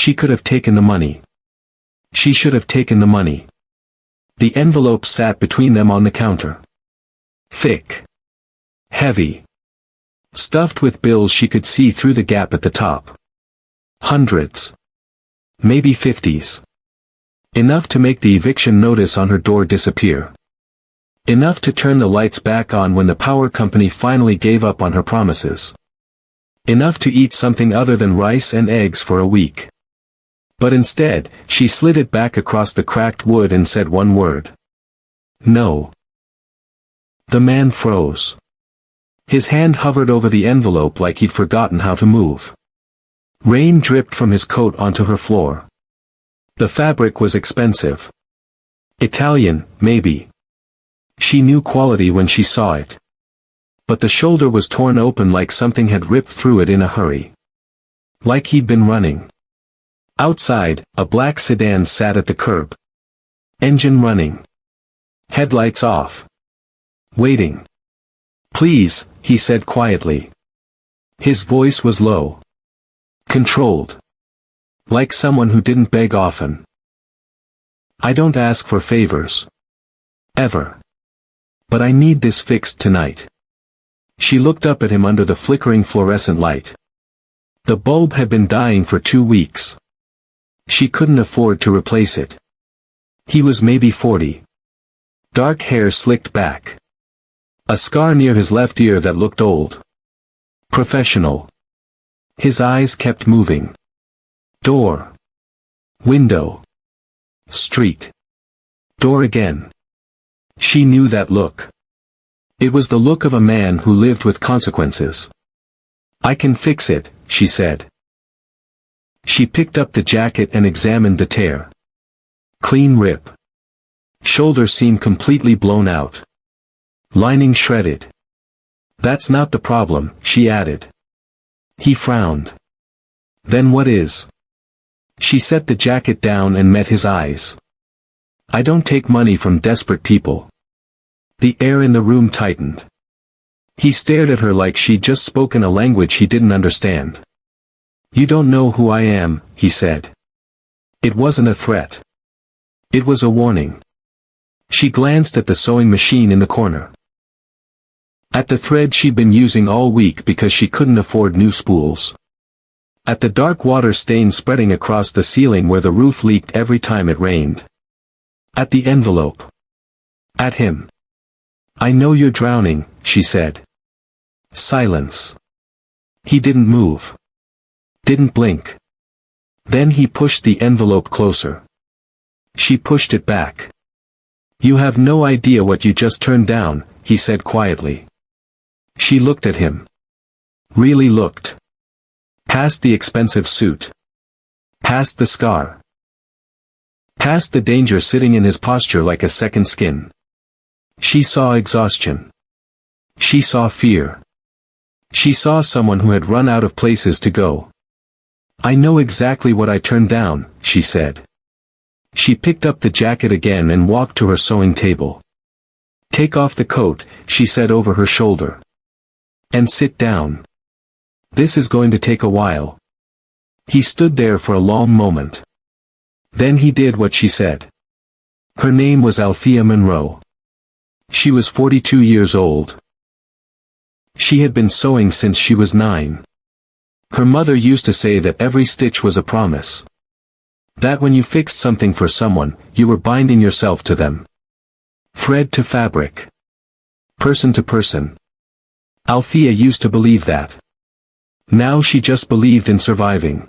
She could have taken the money. She should have taken the money. The envelope sat between them on the counter. Thick. Heavy. Stuffed with bills she could see through the gap at the top. Hundreds. Maybe 50s. Enough to make the eviction notice on her door disappear. Enough to turn the lights back on when the power company finally gave up on her promises. Enough to eat something other than rice and eggs for a week. But instead, she slid it back across the cracked wood and said one word. No. The man froze. His hand hovered over the envelope like he'd forgotten how to move. Rain dripped from his coat onto her floor. The fabric was expensive. Italian, maybe. She knew quality when she saw it. But the shoulder was torn open like something had ripped through it in a hurry. Like he'd been running. Outside, a black sedan sat at the curb. Engine running. Headlights off. Waiting. Please, he said quietly. His voice was low. Controlled. Like someone who didn't beg often. I don't ask for favors. Ever. But I need this fixed tonight. She looked up at him under the flickering fluorescent light. The bulb had been dying for 2 weeks. She couldn't afford to replace it. He was maybe 40. Dark hair slicked back. A scar near his left ear that looked old. Professional. His eyes kept moving. Door. Window. Street. Door again. She knew that look. It was the look of a man who lived with consequences. I can fix it, she said. She picked up the jacket and examined the tear. Clean rip. Shoulder seemed completely blown out. Lining shredded. That's not the problem, she added. He frowned. Then what is? She set the jacket down and met his eyes. I don't take money from desperate people. The air in the room tightened. He stared at her like she'd just spoken a language he didn't understand. You don't know who I am, he said. It wasn't a threat. It was a warning. She glanced at the sewing machine in the corner. At the thread she'd been using all week because she couldn't afford new spools. At the dark water stain spreading across the ceiling where the roof leaked every time it rained. At the envelope. At him. I know you're drowning, she said. Silence. He didn't move. Didn't blink. Then he pushed the envelope closer. She pushed it back. You have no idea what you just turned down, he said quietly. She looked at him. Really looked. Past the expensive suit. Past the scar. Past the danger sitting in his posture like a second skin. She saw exhaustion. She saw fear. She saw someone who had run out of places to go. I know exactly what I turned down, she said. She picked up the jacket again and walked to her sewing table. Take off the coat, she said over her shoulder. And sit down. This is going to take a while. He stood there for a long moment. Then he did what she said. Her name was Althea Monroe. She was 42 years old. She had been sewing since she was 9. Her mother used to say that every stitch was a promise. That when you fixed something for someone, you were binding yourself to them. Thread to fabric. Person to person. Althea used to believe that. Now she just believed in surviving.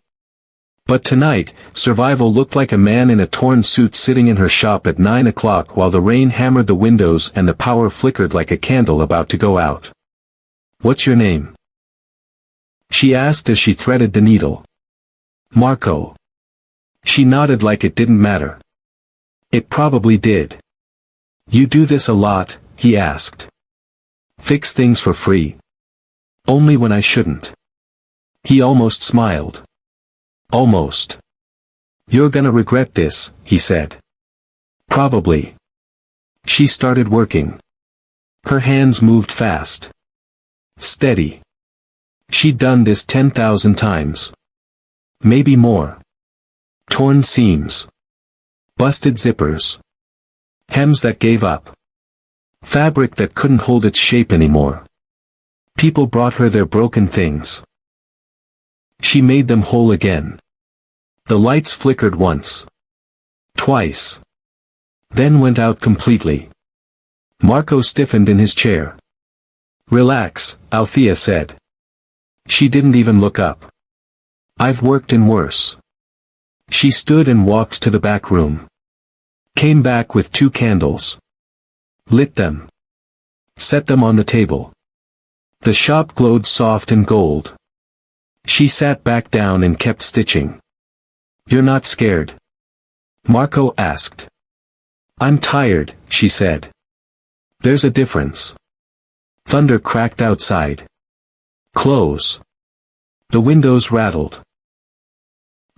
But tonight, survival looked like a man in a torn suit sitting in her shop at 9 o'clock while the rain hammered the windows and the power flickered like a candle about to go out. What's your name? She asked as she threaded the needle. Marco. She nodded like it didn't matter. It probably did. You do this a lot, he asked. Fix things for free. Only when I shouldn't. He almost smiled. Almost. You're gonna regret this, he said. Probably. She started working. Her hands moved fast. Steady. She'd done this 10,000 times. Maybe more. Torn seams. Busted zippers. Hems that gave up. Fabric that couldn't hold its shape anymore. People brought her their broken things. She made them whole again. The lights flickered once. Twice. Then went out completely. Marco stiffened in his chair. "Relax," Althea said. She didn't even look up. "I've worked in worse." She stood and walked to the back room. Came back with 2 candles. Lit them. Set them on the table. The shop glowed soft and gold. She sat back down and kept stitching. "You're not scared?" Marco asked. "I'm tired," she said. "There's a difference." Thunder cracked outside. Close. The windows rattled.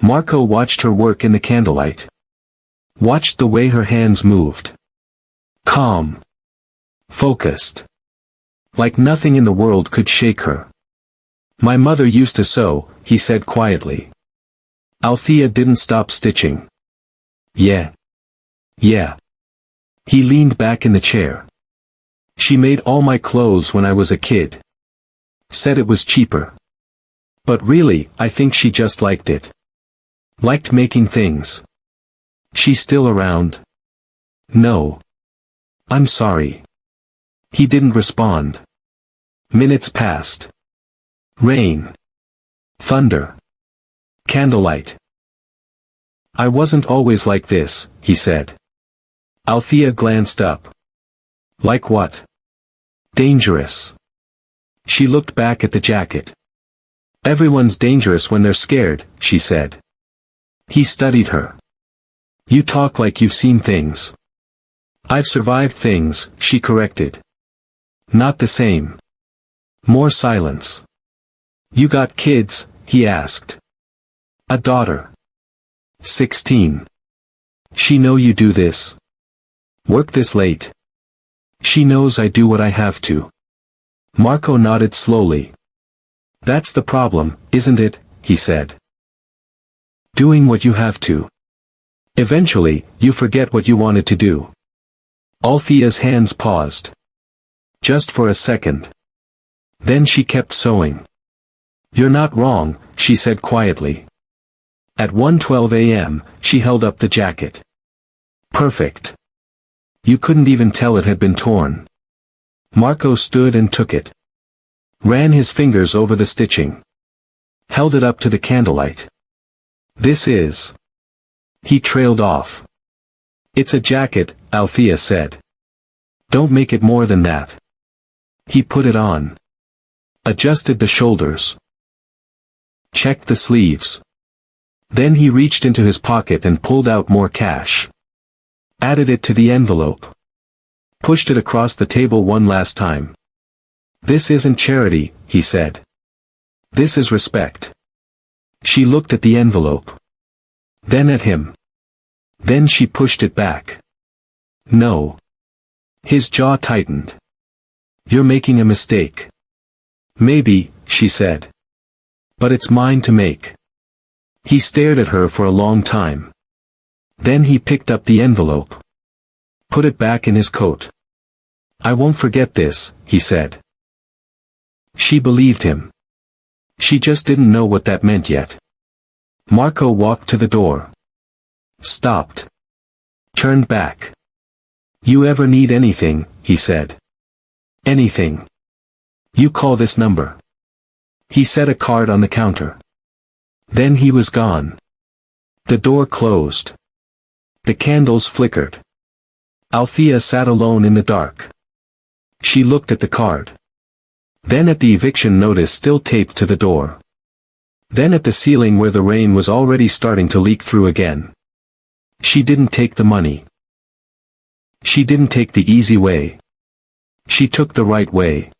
Marco watched her work in the candlelight. Watched the way her hands moved. Calm. Focused. Like nothing in the world could shake her. "My mother used to sew," he said quietly. Althea didn't stop stitching. "Yeah. Yeah." He leaned back in the chair. "She made all my clothes when I was a kid. Said it was cheaper. But really, I think she just liked it. Liked making things." "She's still around?" "No. I'm sorry." He didn't respond. Minutes passed. Rain. Thunder. Candlelight. "I wasn't always like this," he said. Althea glanced up. "Like what?" "Dangerous." She looked back at the jacket. "Everyone's dangerous when they're scared," she said. He studied her. "You talk like you've seen things." "I've survived things," she corrected. "Not the same." More silence. "You got kids?" he asked. "A daughter. 16. She know you do this? Work this late?" "She knows I do what I have to." Marco nodded slowly. "That's the problem, isn't it?" he said. "Doing what you have to. Eventually, you forget what you wanted to do." Althea's hands paused. Just for a second. Then she kept sewing. "You're not wrong," she said quietly. At 1:12 a.m., she held up the jacket. Perfect. You couldn't even tell it had been torn. Marco stood and took it. Ran his fingers over the stitching. Held it up to the candlelight. "This is..." He trailed off. "It's a jacket," Althea said. "Don't make it more than that." He put it on. Adjusted the shoulders. Checked the sleeves. Then he reached into his pocket and pulled out more cash. Added it to the envelope. Pushed it across the table one last time. "This isn't charity," he said. "This is respect." She looked at the envelope. Then at him. Then she pushed it back. "No." His jaw tightened. "You're making a mistake." "Maybe," she said. "But it's mine to make." He stared at her for a long time. Then he picked up the envelope. Put it back in his coat. "I won't forget this," he said. She believed him. She just didn't know what that meant yet. Marco walked to the door. Stopped. Turned back. "You ever need anything," he said. "Anything. You call this number." He set a card on the counter. Then he was gone. The door closed. The candles flickered. Althea sat alone in the dark. She looked at the card. Then at the eviction notice still taped to the door. Then at the ceiling where the rain was already starting to leak through again. She didn't take the money. She didn't take the easy way. She took the right way.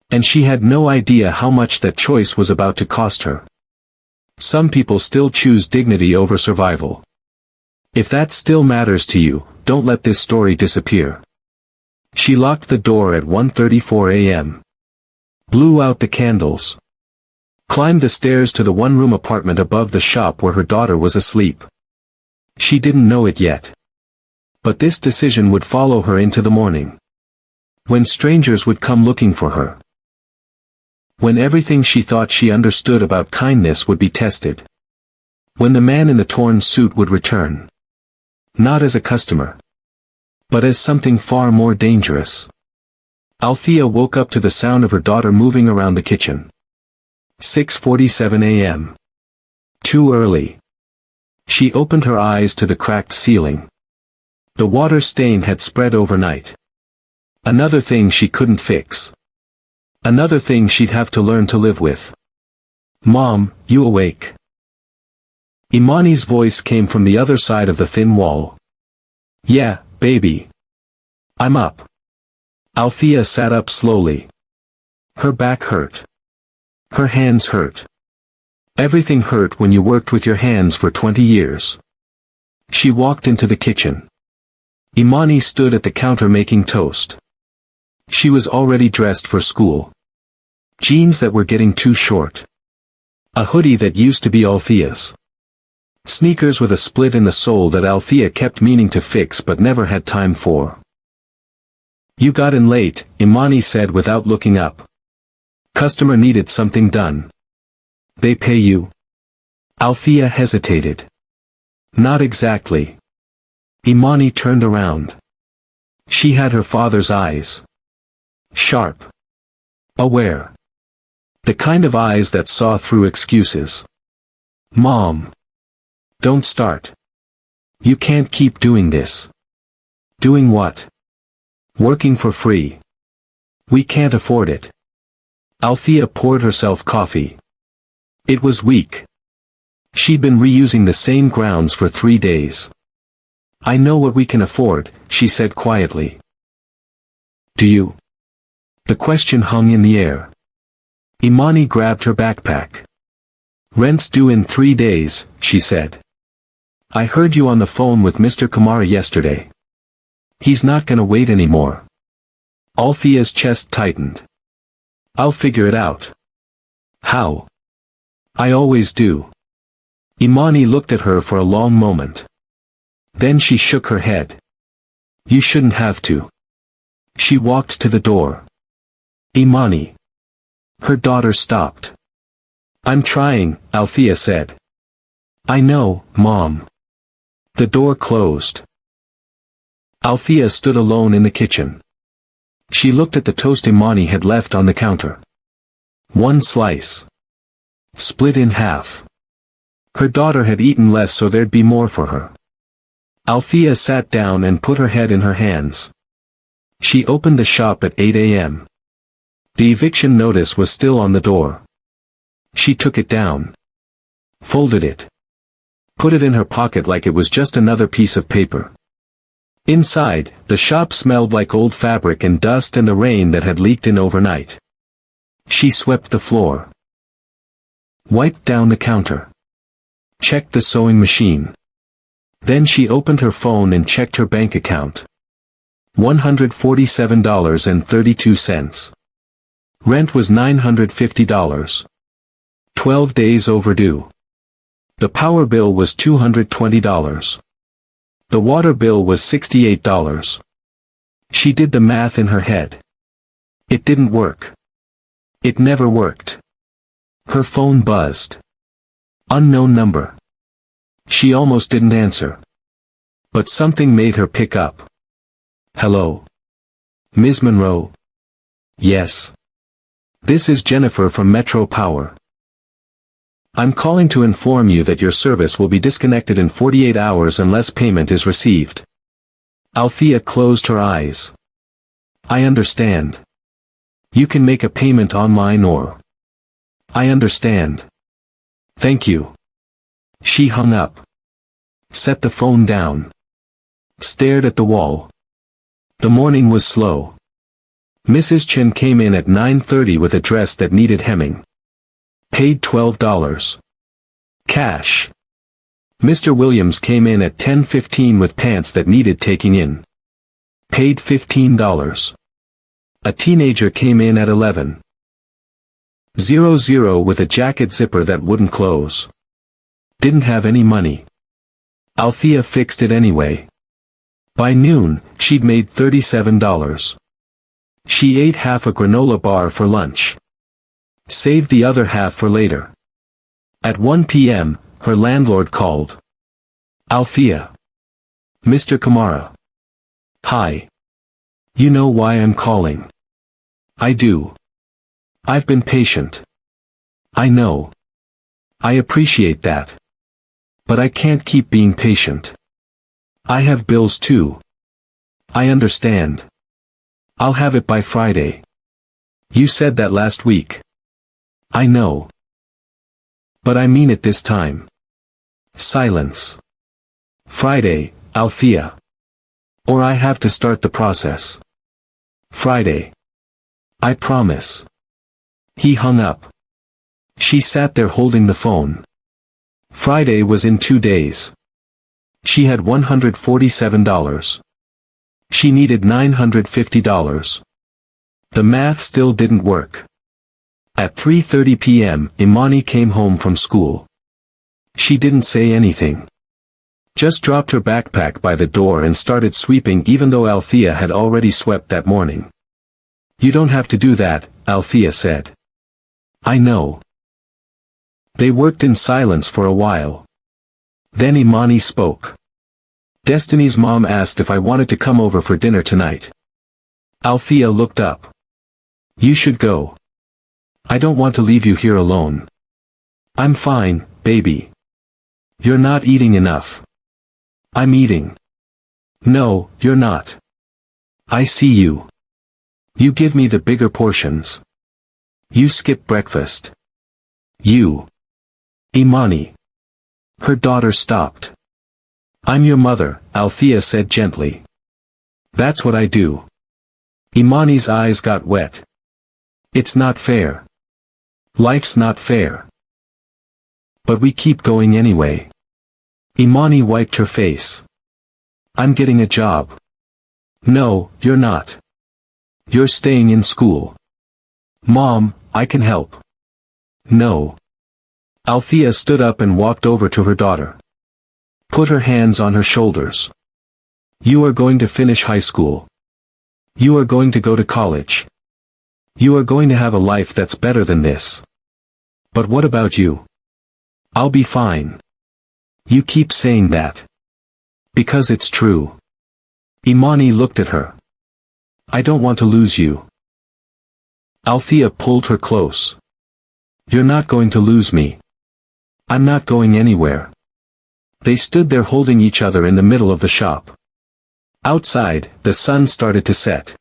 And she had no idea how much that choice was about to cost her. Some people still choose dignity over survival. If that still matters to you, don't let this story disappear. She locked the door at 1:34 a.m. Blew out the candles. Climbed the stairs to the one-room apartment above the shop where her daughter was asleep. She didn't know it yet. But this decision would follow her into the morning. When strangers would come looking for her. When everything she thought she understood about kindness would be tested. When the man in the torn suit would return. Not as a customer. But as something far more dangerous. Althea woke up to the sound of her daughter moving around the kitchen. 6:47 a.m. Too early. She opened her eyes to the cracked ceiling. The water stain had spread overnight. Another thing she couldn't fix. Another thing she'd have to learn to live with. "Mom, you awake?" Imani's voice came from the other side of the thin wall. "Yeah, baby. I'm up." Althea sat up slowly. Her back hurt. Her hands hurt. Everything hurt when you worked with your hands for 20 years. She walked into the kitchen. Imani stood at the counter making toast. She was already dressed for school. Jeans that were getting too short. A hoodie that used to be Althea's. Sneakers with a split in the sole that Althea kept meaning to fix but never had time for. "You got in late," Imani said without looking up. "Customer needed something done." "They pay you?" Althea hesitated. "Not exactly." Imani turned around. She had her father's eyes. Sharp. Aware. The kind of eyes that saw through excuses. "Mom. Don't start. You can't keep doing this." "Doing what?" "Working for free. We can't afford it." Althea poured herself coffee. It was weak. She'd been reusing the same grounds for 3 days. "I know what we can afford," she said quietly. "Do you?" The question hung in the air. Imani grabbed her backpack. "Rent's due in 3 days," she said. "I heard you on the phone with Mr. Kamara yesterday. He's not gonna wait anymore." Althea's chest tightened. "I'll figure it out." "How?" "I always do." Imani looked at her for a long moment. Then she shook her head. "You shouldn't have to." She walked to the door. "Imani." Her daughter stopped. "I'm trying," Althea said. "I know, Mom." The door closed. Althea stood alone in the kitchen. She looked at the toast Imani had left on the counter. One slice. Split in half. Her daughter had eaten less so there'd be more for her. Althea sat down and put her head in her hands. She opened the shop at 8 a.m. The eviction notice was still on the door. She took it down. Folded it. Put it in her pocket like it was just another piece of paper. Inside, the shop smelled like old fabric and dust and the rain that had leaked in overnight. She swept the floor. Wiped down the counter. Checked the sewing machine. Then she opened her phone and checked her bank account. $147.32. Rent was $950. 12 days overdue. The power bill was $220. The water bill was $68. She did the math in her head. It didn't work. It never worked. Her phone buzzed. Unknown number. She almost didn't answer. But something made her pick up. "Hello? Ms. Monroe?" "Yes. This is Jennifer from Metro Power. I'm calling to inform you that your service will be disconnected in 48 hours unless payment is received." Althea closed her eyes. "I understand. You can make a payment online or—" "I understand. Thank you." She hung up. Set the phone down. Stared at the wall. The morning was slow. Mrs. Chen came in at 9:30 with a dress that needed hemming. Paid $12. Cash. Mr. Williams came in at 10:15 with pants that needed taking in. Paid $15. A teenager came in at 11. 00 with a jacket zipper that wouldn't close. Didn't have any money. Althea fixed it anyway. By noon, she'd made $37. She ate half a granola bar for lunch. Saved the other half for later. At 1 p.m., her landlord called. Althea. Mr. Kamara. Hi. You know why I'm calling. I do. I've been patient. I know. I appreciate that. But I can't keep being patient. I have bills too. I understand. I'll have it by Friday. You said that last week. I know. But I mean it this time. Silence. Friday, Althea. Or I have to start the process. Friday. I promise. He hung up. She sat there holding the phone. Friday was in 2 days. She had $147. She needed $950. The math still didn't work. At 3:30 p.m., Imani came home from school. She didn't say anything. Just dropped her backpack by the door and started sweeping even though Althea had already swept that morning. You don't have to do that, Althea said. I know. They worked in silence for a while. Then Imani spoke. Destiny's mom asked if I wanted to come over for dinner tonight. Althea looked up. You should go. I don't want to leave you here alone. I'm fine, baby. You're not eating enough. I'm eating. No, you're not. I see you. You give me the bigger portions. You skip breakfast. You. Imani. Her daughter stopped. I'm your mother, Althea said gently. That's what I do. Imani's eyes got wet. It's not fair. Life's not fair. But we keep going anyway. Imani wiped her face. I'm getting a job. No, you're not. You're staying in school. Mom, I can help. No. Althea stood up and walked over to her daughter. Put her hands on her shoulders. You are going to finish high school. You are going to go to college. You are going to have a life that's better than this. But what about you? I'll be fine. You keep saying that. Because it's true. Imani looked at her. I don't want to lose you. Althea pulled her close. You're not going to lose me. I'm not going anywhere. They stood there holding each other in the middle of the shop. Outside, the sun started to set.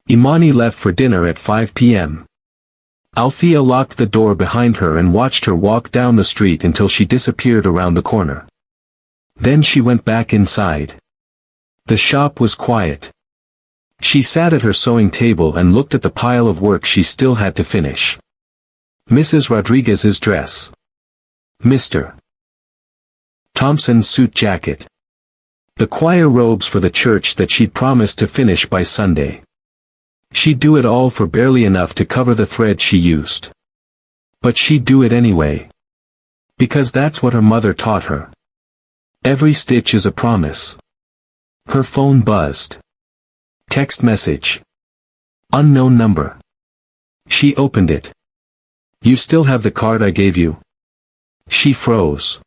Imani left for dinner at 5 p.m. Althea locked the door behind her and watched her walk down the street until she disappeared around the corner. Then she went back inside. The shop was quiet. She sat at her sewing table and looked at the pile of work she still had to finish. Mrs. Rodriguez's dress. Mr. Thompson's suit jacket. The choir robes for the church that she'd promised to finish by Sunday. She'd do it all for barely enough to cover the thread she used. But she'd do it anyway. Because that's what her mother taught her. Every stitch is a promise. Her phone buzzed. Text message. Unknown number. She opened it. You still have the card I gave you? She froze.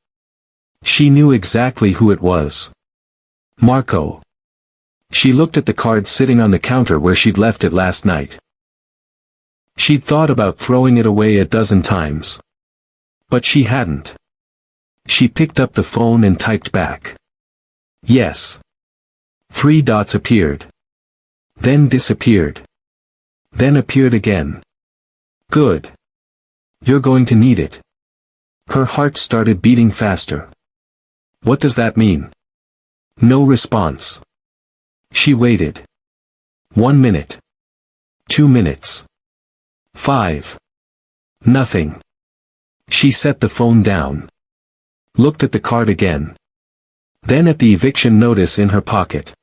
She knew exactly who it was. Marco. She looked at the card sitting on the counter where she'd left it last night. She'd thought about throwing it away a dozen times. But she hadn't. She picked up the phone and typed back. Yes. 3 dots appeared. Then disappeared. Then appeared again. Good. You're going to need it. Her heart started beating faster. What does that mean? No response. She waited. 1 minute. 2 minutes. 5. Nothing. She set the phone down. Looked at the card again. Then at the eviction notice in her pocket.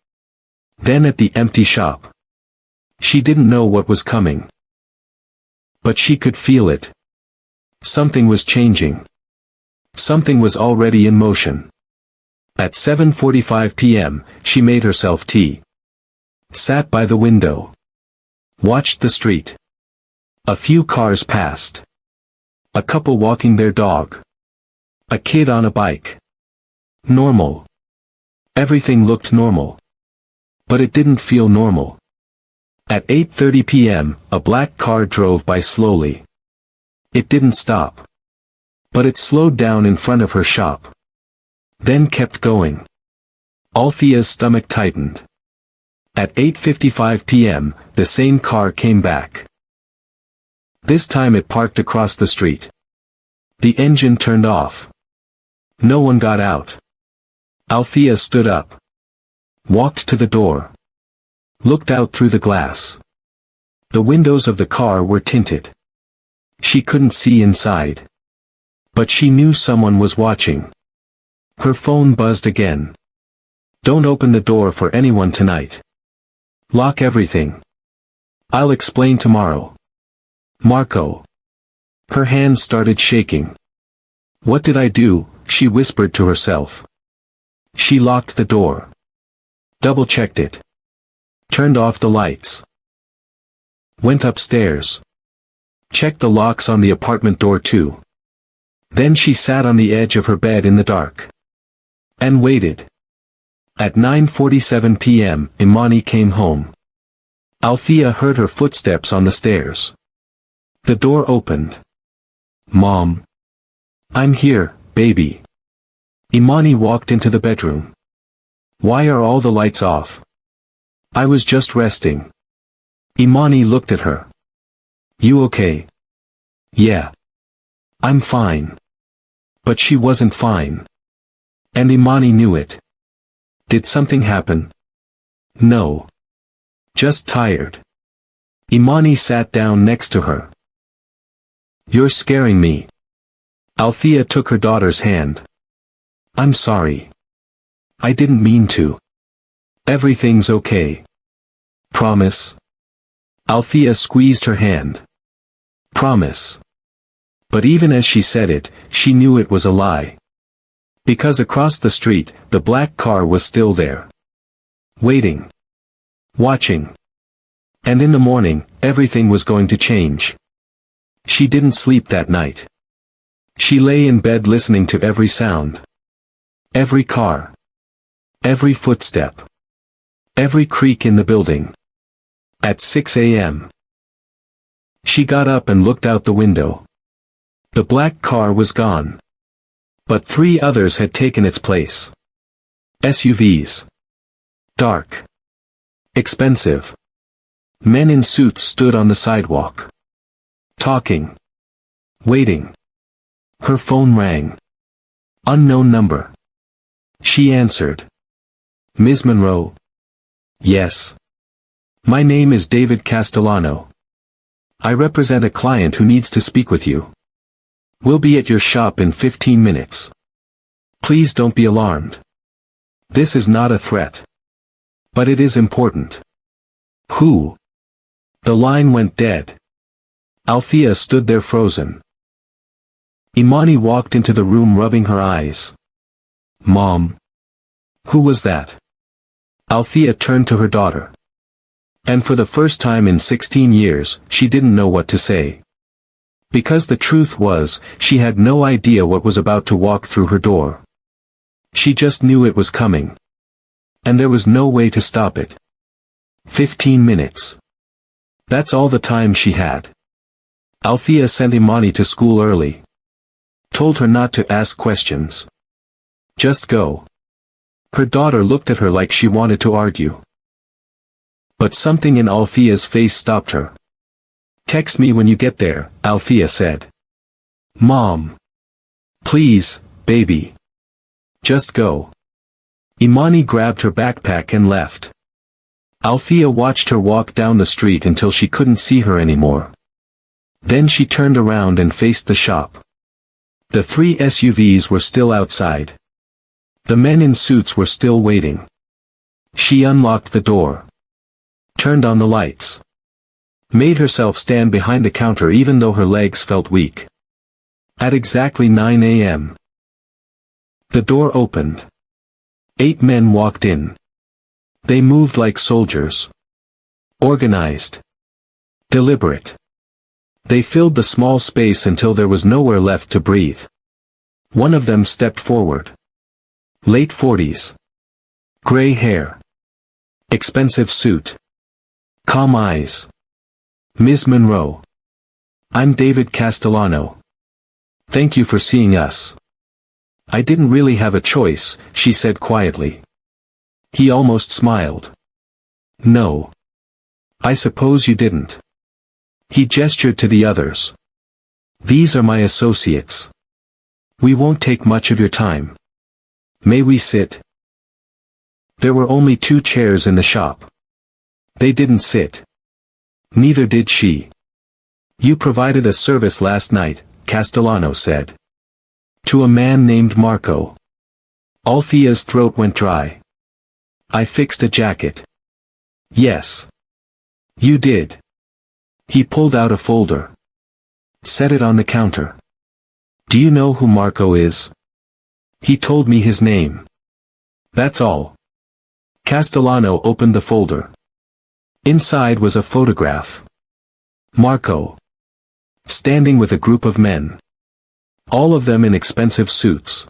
Then at the empty shop. She didn't know what was coming. But she could feel it. Something was changing. Something was already in motion. At 7:45 p.m., she made herself tea. Sat by the window. Watched the street. A few cars passed. A couple walking their dog. A kid on a bike. Normal. Everything looked normal. But it didn't feel normal. At 8:30 p.m., a black car drove by slowly. It didn't stop. But it slowed down in front of her shop. Then kept going. Althea's stomach tightened. At 8:55 p.m., the same car came back. This time it parked across the street. The engine turned off. No one got out. Althea stood up. Walked to the door. Looked out through the glass. The windows of the car were tinted. She couldn't see inside. But she knew someone was watching. Her phone buzzed again. Don't open the door for anyone tonight. Lock everything. I'll explain tomorrow. Marco. Her hands started shaking. What did I do? She whispered to herself. She locked the door. Double-checked it. Turned off the lights. Went upstairs. Checked the locks on the apartment door too. Then she sat on the edge of her bed in the dark. And waited. At 9:47 p.m., Imani came home. Althea heard her footsteps on the stairs. The door opened. Mom. I'm here, baby. Imani walked into the bedroom. Why are all the lights off? I was just resting. Imani looked at her. You okay? Yeah. I'm fine. But she wasn't fine. And Imani knew it. Did something happen? No. Just tired. Imani sat down next to her. You're scaring me. Althea took her daughter's hand. I'm sorry. I didn't mean to. Everything's okay. Promise? Althea squeezed her hand. Promise. But even as she said it, she knew it was a lie. Because across the street, the black car was still there. Waiting. Watching. And in the morning, everything was going to change. She didn't sleep that night. She lay in bed listening to every sound. Every car. Every footstep. Every creak in the building. At 6 a.m. She got up and looked out the window. The black car was gone. But 3 others had taken its place. SUVs. Dark. Expensive. Men in suits stood on the sidewalk. Talking. Waiting. Her phone rang. Unknown number. She answered. Ms. Monroe? Yes. My name is David Castellano. I represent a client who needs to speak with you. We'll be at your shop in 15 minutes. Please don't be alarmed. This is not a threat. But it is important. Who? The line went dead. Althea stood there frozen. Imani walked into the room rubbing her eyes. Mom. Who was that? Althea turned to her daughter. And for the first time in 16 years, she didn't know what to say. Because the truth was, she had no idea what was about to walk through her door. She just knew it was coming. And there was no way to stop it. 15 minutes. That's all the time she had. Althea sent Imani to school early. Told her not to ask questions. Just go. Her daughter looked at her like she wanted to argue. But something in Althea's face stopped her. Text me when you get there, Althea said. Mom. Please, baby. Just go. Imani grabbed her backpack and left. Althea watched her walk down the street until she couldn't see her anymore. Then she turned around and faced the shop. The 3 SUVs were still outside. The men in suits were still waiting. She unlocked the door. Turned on the lights. Made herself stand behind the counter even though her legs felt weak. At exactly 9 a.m. the door opened. 8 men walked in. They moved like soldiers. Organized. Deliberate. They filled the small space until there was nowhere left to breathe. One of them stepped forward. Late 40s. Gray hair. Expensive suit. Calm eyes. Ms. Monroe. I'm David Castellano. Thank you for seeing us. I didn't really have a choice, she said quietly. He almost smiled. No. I suppose you didn't. He gestured to the others. These are my associates. We won't take much of your time. May we sit? There were only 2 chairs in the shop. They didn't sit. Neither did she. You provided a service last night, Castellano said. To a man named Marco. Althea's throat went dry. I fixed a jacket. Yes. You did. He pulled out a folder. Set it on the counter. Do you know who Marco is? He told me his name. That's all. Castellano opened the folder. Inside was a photograph. Marco. Standing with a group of men. All of them in expensive suits.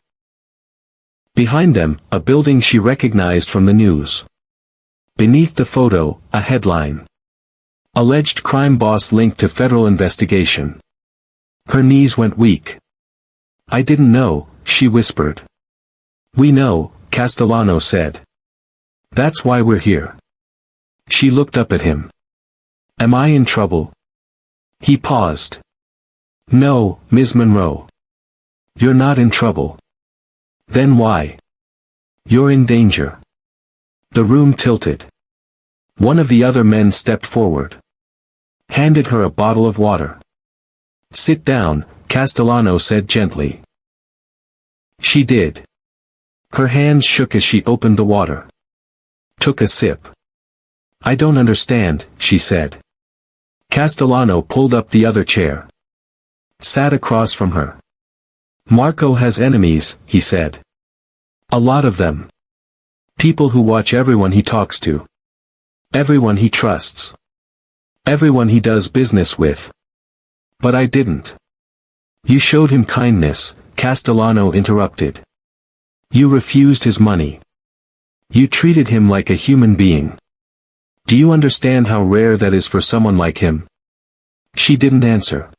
Behind them, a building she recognized from the news. Beneath the photo, a headline. Alleged crime boss linked to federal investigation. Her knees went weak. I didn't know, she whispered. We know, Castellano said. That's why we're here. She looked up at him. Am I in trouble? He paused. No, Ms. Monroe. You're not in trouble. Then why? You're in danger. The room tilted. One of the other men stepped forward. Handed her a bottle of water. Sit down, Castellano said gently. She did. Her hands shook as she opened the water. Took a sip. I don't understand, she said. Castellano pulled up the other chair. Sat across from her. Marco has enemies, he said. A lot of them. People who watch everyone he talks to. Everyone he trusts. Everyone he does business with. But I didn't. You showed him kindness, Castellano interrupted. You refused his money. You treated him like a human being. Do you understand how rare that is for someone like him? She didn't answer.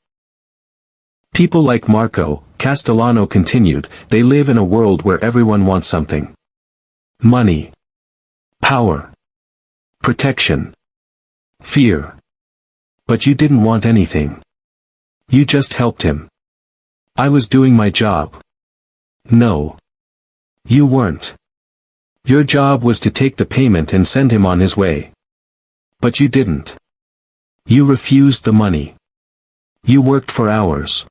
People like Marco, Castellano continued, they live in a world where everyone wants something. Money. Power. Protection. Fear. But you didn't want anything. You just helped him. I was doing my job. No. You weren't. Your job was to take the payment and send him on his way. But you didn't. You refused the money. You worked for hours.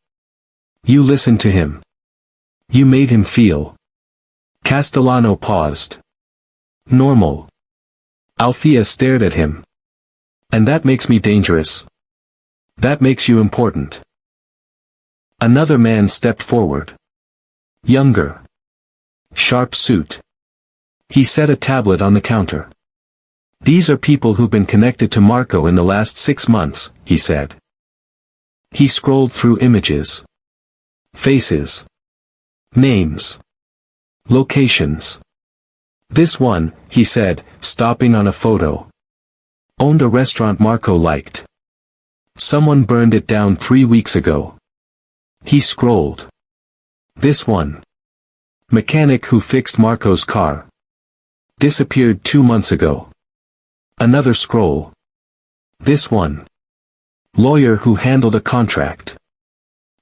You listened to him. You made him feel. Castellano paused. Normal. Althea stared at him. And that makes me dangerous. That makes you important. Another man stepped forward. Younger. Sharp suit. He set a tablet on the counter. These are people who've been connected to Marco in the last 6 months, he said. He scrolled through images. Faces. Names. Locations. This one, he said, stopping on a photo. Owned a restaurant Marco liked. Someone burned it down 3 weeks ago. He scrolled. This one. Mechanic who fixed Marco's car. Disappeared 2 months ago. Another scroll. This one. Lawyer who handled a contract.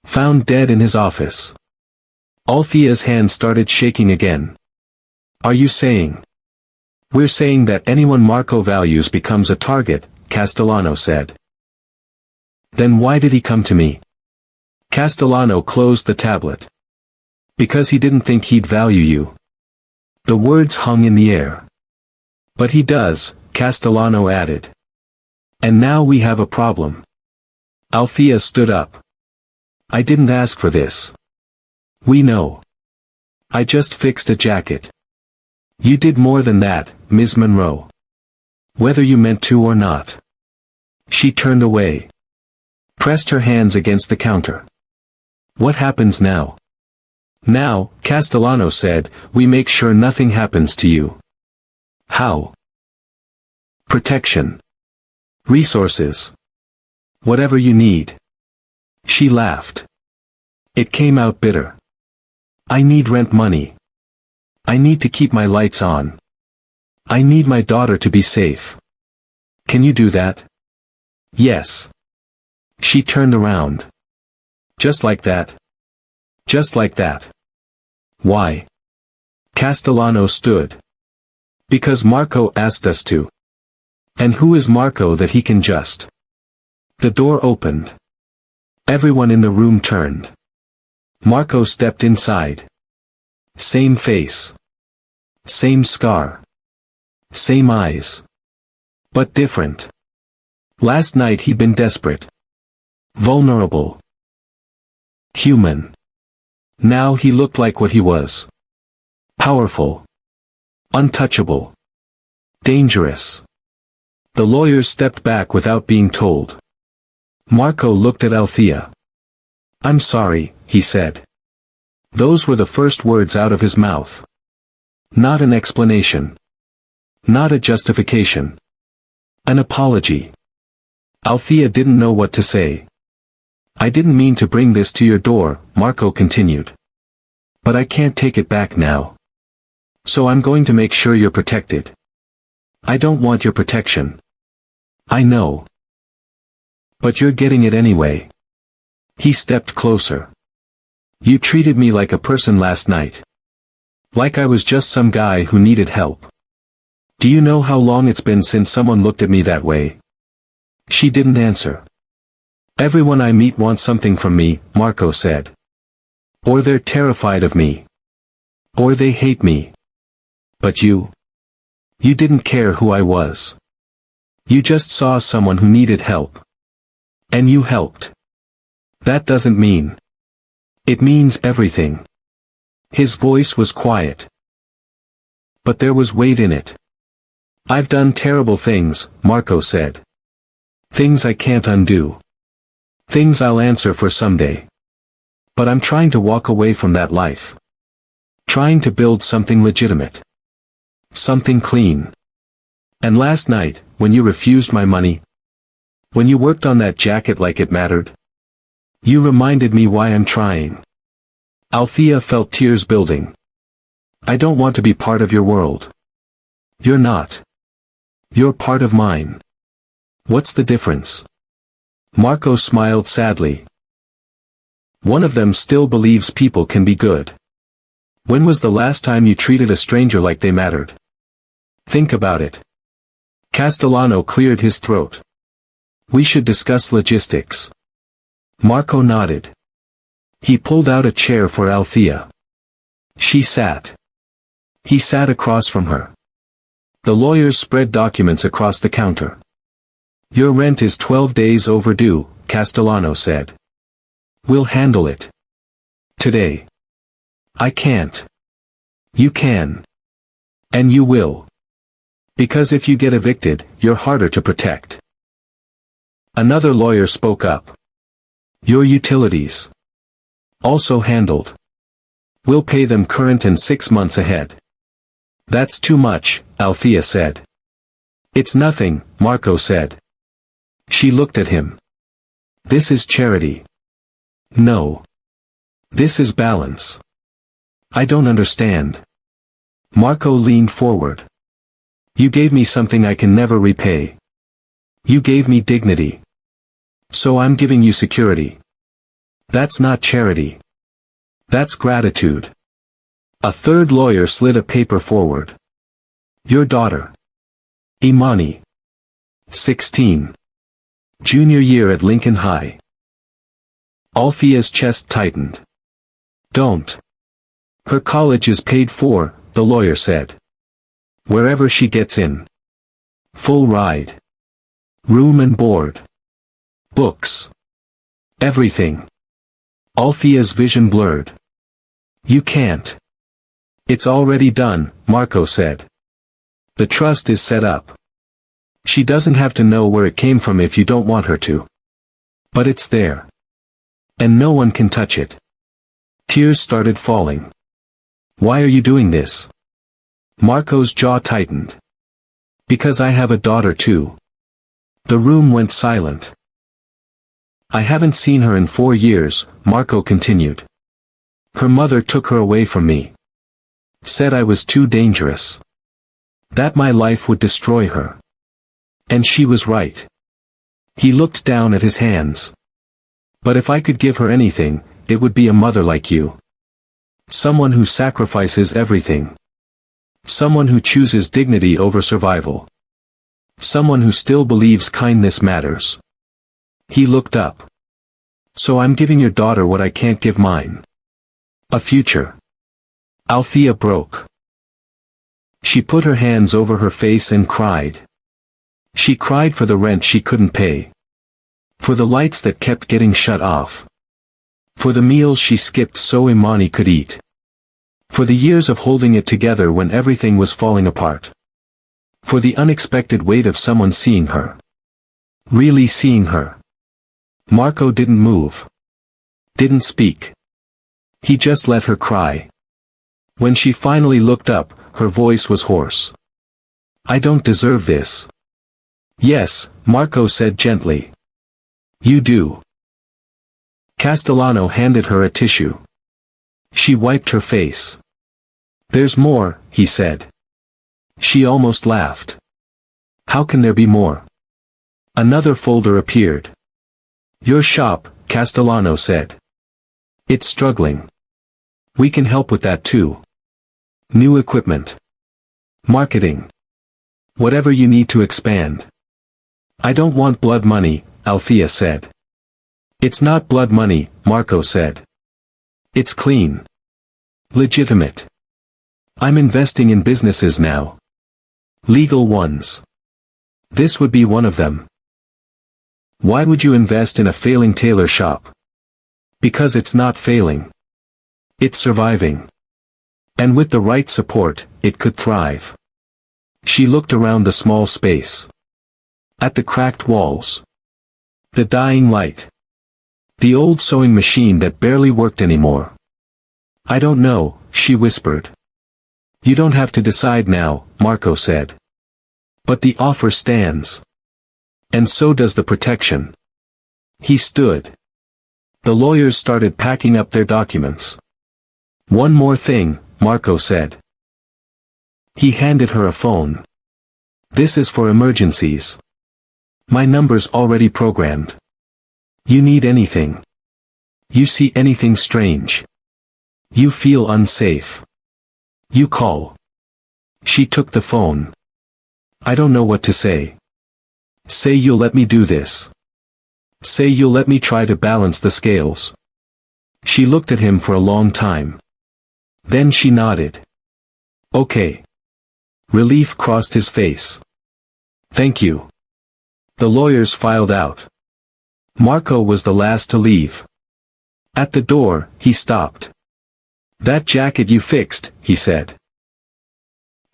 Found dead in his office. Althea's hand started shaking again. Are you saying? We're saying that anyone Marco values becomes a target, Castellano said. Then why did he come to me? Castellano closed the tablet. Because he didn't think he'd value you. The words hung in the air. But he does, Castellano added. And now we have a problem. Althea stood up. I didn't ask for this. We know. I just fixed a jacket. You did more than that, Ms. Monroe. Whether you meant to or not. She turned away. Pressed her hands against the counter. What happens now? Now, Castellano said, we make sure nothing happens to you. How? Protection. Resources. Whatever you need. She laughed. It came out bitter. I need rent money. I need to keep my lights on. I need my daughter to be safe. Can you do that? Yes. She turned around. Just like that. Just like that. Why? Castellano stood. Because Marco asked us to. And who is Marco that he can just? The door opened. Everyone in the room turned. Marco stepped inside. Same face. Same scar. Same eyes. But different. Last night he'd been desperate. Vulnerable. Human. Now he looked like what he was. Powerful. Untouchable. Dangerous. The lawyers stepped back without being told. Marco looked at Althea. I'm sorry, he said. Those were the first words out of his mouth. Not an explanation. Not a justification. An apology. Althea didn't know what to say. I didn't mean to bring this to your door, Marco continued. But I can't take it back now. So I'm going to make sure you're protected. I don't want your protection. I know. But you're getting it anyway. He stepped closer. You treated me like a person last night. Like I was just some guy who needed help. Do you know how long it's been since someone looked at me that way? She didn't answer. Everyone I meet wants something from me, Marco said. Or they're terrified of me. Or they hate me. But you? You didn't care who I was. You just saw someone who needed help. And you helped. That doesn't mean. It means everything. His voice was quiet. But there was weight in it. I've done terrible things, Marco said. Things I can't undo. Things I'll answer for someday. But I'm trying to walk away from that life. Trying to build something legitimate. Something clean. And last night, when you refused my money, when you worked on that jacket like it mattered, you reminded me why I'm trying. Althea felt tears building. I don't want to be part of your world. You're not. You're part of mine. What's the difference? Marco smiled sadly. One of them still believes people can be good. When was the last time you treated a stranger like they mattered? Think about it. Castellano cleared his throat. We should discuss logistics. Marco nodded. He pulled out a chair for Althea. She sat. He sat across from her. The lawyers spread documents across the counter. Your rent is 12 days overdue, Castellano said. We'll handle it. Today. I can't. You can. And you will. Because if you get evicted, you're harder to protect. Another lawyer spoke up. Your utilities. Also handled. We'll pay them current and 6 months ahead. That's too much, Althea said. It's nothing, Marco said. She looked at him. This is charity. No. This is balance. I don't understand. Marco leaned forward. You gave me something I can never repay. You gave me dignity. So I'm giving you security. That's not charity. That's gratitude. A third lawyer slid a paper forward. Your daughter. Imani. 16. Junior year at Lincoln High. Althea's chest tightened. Don't. Her college is paid for, the lawyer said. Wherever she gets in. Full ride. Room and board. Books. Everything. Althea's vision blurred. You can't. It's already done, Marco said. The trust is set up. She doesn't have to know where it came from if you don't want her to. But it's there. And no one can touch it. Tears started falling. Why are you doing this? Marco's jaw tightened. Because I have a daughter too. The room went silent. I haven't seen her in 4 years, Marco continued. Her mother took her away from me. Said I was too dangerous. That my life would destroy her. And she was right. He looked down at his hands. But if I could give her anything, it would be a mother like you. Someone who sacrifices everything. Someone who chooses dignity over survival. Someone who still believes kindness matters. He looked up. So I'm giving your daughter what I can't give mine. A future. Althea broke. She put her hands over her face and cried. She cried for the rent she couldn't pay. For the lights that kept getting shut off. For the meals she skipped so Imani could eat. For the years of holding it together when everything was falling apart. For the unexpected weight of someone seeing her. Really seeing her. Marco didn't move. Didn't speak. He just let her cry. When she finally looked up, her voice was hoarse. I don't deserve this. Yes, Marco said gently. You do. Castellano handed her a tissue. She wiped her face. There's more, he said. She almost laughed. How can there be more? Another folder appeared. Your shop, Castellano said. It's struggling. We can help with that too. New equipment. Marketing. Whatever you need to expand. I don't want blood money, Althea said. It's not blood money, Marco said. It's clean. Legitimate. I'm investing in businesses now. Legal ones. This would be one of them. Why would you invest in a failing tailor shop? Because it's not failing. It's surviving. And with the right support, it could thrive. She looked around the small space. At the cracked walls. The dying light. The old sewing machine that barely worked anymore. I don't know, she whispered. You don't have to decide now, Marco said. But the offer stands. And so does the protection. He stood. The lawyers started packing up their documents. One more thing, Marco said. He handed her a phone. This is for emergencies. My number's already programmed. You need anything. You see anything strange. You feel unsafe. You call. She took the phone. I don't know what to say. Say you'll let me do this. Say you'll let me try to balance the scales. She looked at him for a long time. Then she nodded. Okay. Relief crossed his face. Thank you. The lawyers filed out. Marco was the last to leave. At the door, he stopped. That jacket you fixed, he said.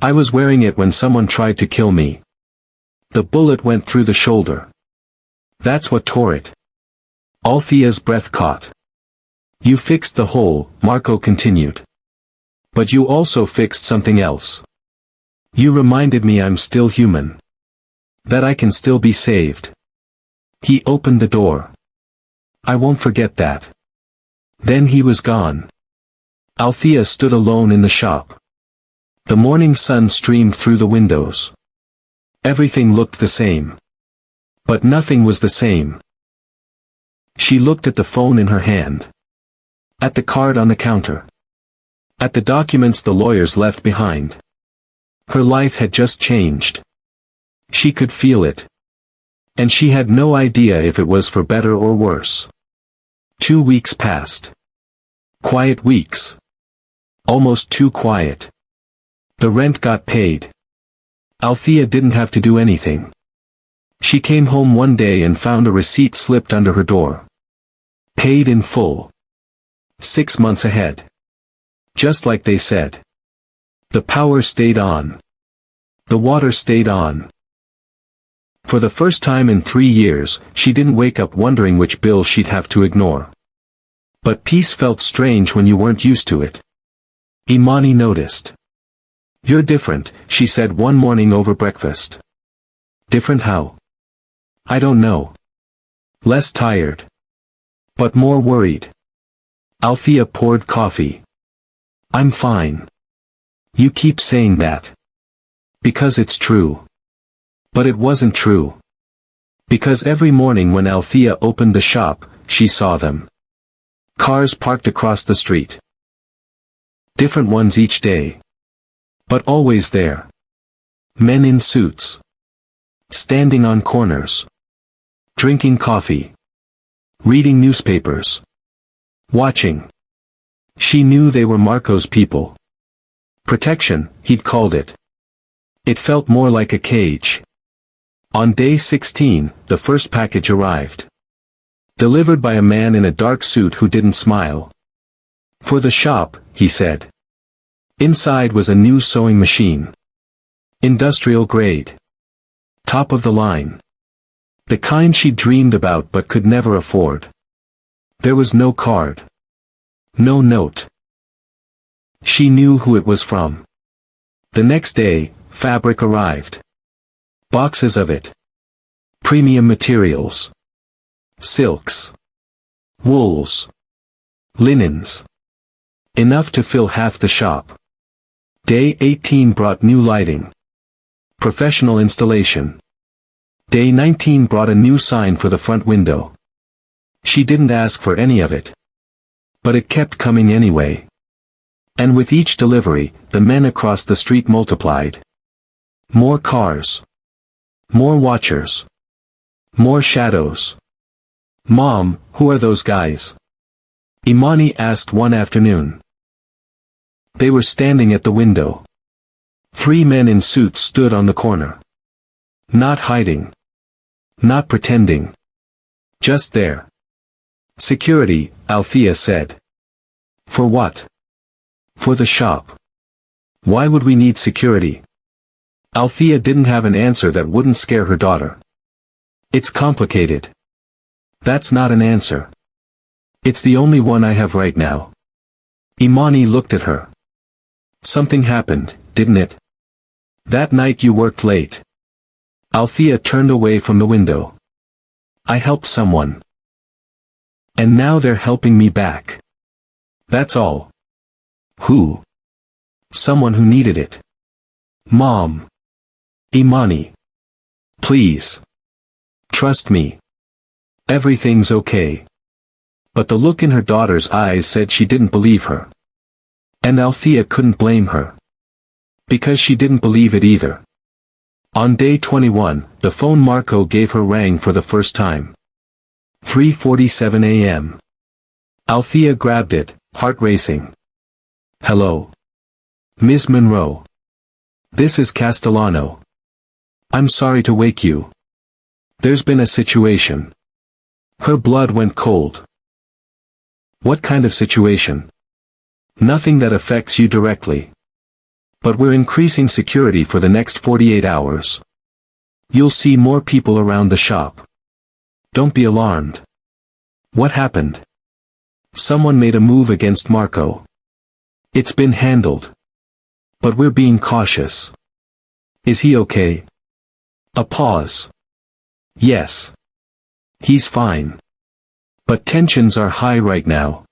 I was wearing it when someone tried to kill me. The bullet went through the shoulder. That's what tore it. Althea's breath caught. You fixed the hole, Marco continued. But you also fixed something else. You reminded me I'm still human. That I can still be saved. He opened the door. I won't forget that. Then he was gone. Althea stood alone in the shop. The morning sun streamed through the windows. Everything looked the same. But nothing was the same. She looked at the phone in her hand. At the card on the counter. At the documents the lawyers left behind. Her life had just changed. She could feel it. And she had no idea if it was for better or worse. 2 weeks passed. Quiet weeks. Almost too quiet. The rent got paid. Althea didn't have to do anything. She came home one day and found a receipt slipped under her door. Paid in full. 6 months ahead. Just like they said. The power stayed on. The water stayed on. For the first time in 3 years, she didn't wake up wondering which bill she'd have to ignore. But peace felt strange when you weren't used to it. Imani noticed. "You're different," she said one morning over breakfast. "Different how?" "I don't know. Less tired. But more worried." Althea poured coffee. "I'm fine." "You keep saying that." "Because it's true." But it wasn't true. Because every morning when Althea opened the shop, she saw them. Cars parked across the street. Different ones each day. But always there. Men in suits. Standing on corners. Drinking coffee. Reading newspapers. Watching. She knew they were Marco's people. Protection, he'd called it. It felt more like a cage. On day 16, the first package arrived. Delivered by a man in a dark suit who didn't smile. "For the shop," he said. Inside was a new sewing machine. Industrial grade. Top of the line. The kind she dreamed about but could never afford. There was no card. No note. She knew who it was from. The next day, fabric arrived. Boxes of it. Premium materials. Silks. Wools. Linens. Enough to fill half the shop. Day 18 brought new lighting. Professional installation. Day 19 brought a new sign for the front window. She didn't ask for any of it. But it kept coming anyway. And with each delivery, the men across the street multiplied. More cars. More watchers. More shadows. "Mom, who are those guys?" Imani asked one afternoon. They were standing at the window. 3 men in suits stood on the corner. Not hiding. Not pretending. Just there. "Security," Althea said. "For what?" "For the shop." "Why would we need security?" Althea didn't have an answer that wouldn't scare her daughter. "It's complicated." "That's not an answer. It's the only one I have right now." Imani looked at her. "Something happened, didn't it? That night you worked late." Althea turned away from the window. "I helped someone. And now they're helping me back. That's all." "Who?" "Someone who needed it." "Mom." "Imani. Please. Trust me. Everything's okay." But the look in her daughter's eyes said she didn't believe her. And Althea couldn't blame her. Because she didn't believe it either. On day 21, the phone Marco gave her rang for the first time. 3:47 a.m. Althea grabbed it, heart racing. "Hello? Ms. Monroe. This is Castellano. I'm sorry to wake you. There's been a situation." Her blood went cold. "What kind of situation?" "Nothing that affects you directly. But we're increasing security for the next 48 hours. You'll see more people around the shop. Don't be alarmed." "What happened?" "Someone made a move against Marco. It's been handled. But we're being cautious." "Is he okay?" A pause. "Yes. He's fine. But tensions are high right now.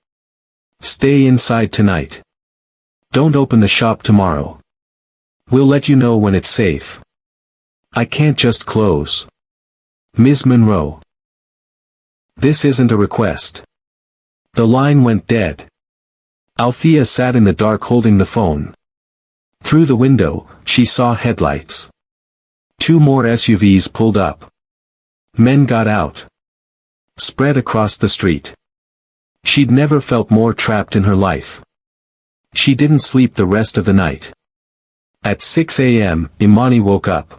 Stay inside tonight. Don't open the shop tomorrow. We'll let you know when it's safe. I can't just close." "Ms. Monroe. This isn't a request." The line went dead. Althea sat in the dark holding the phone. Through the window, she saw headlights. 2 more SUVs pulled up. Men got out. Spread across the street. She'd never felt more trapped in her life. She didn't sleep the rest of the night. At 6 a.m., Imani woke up.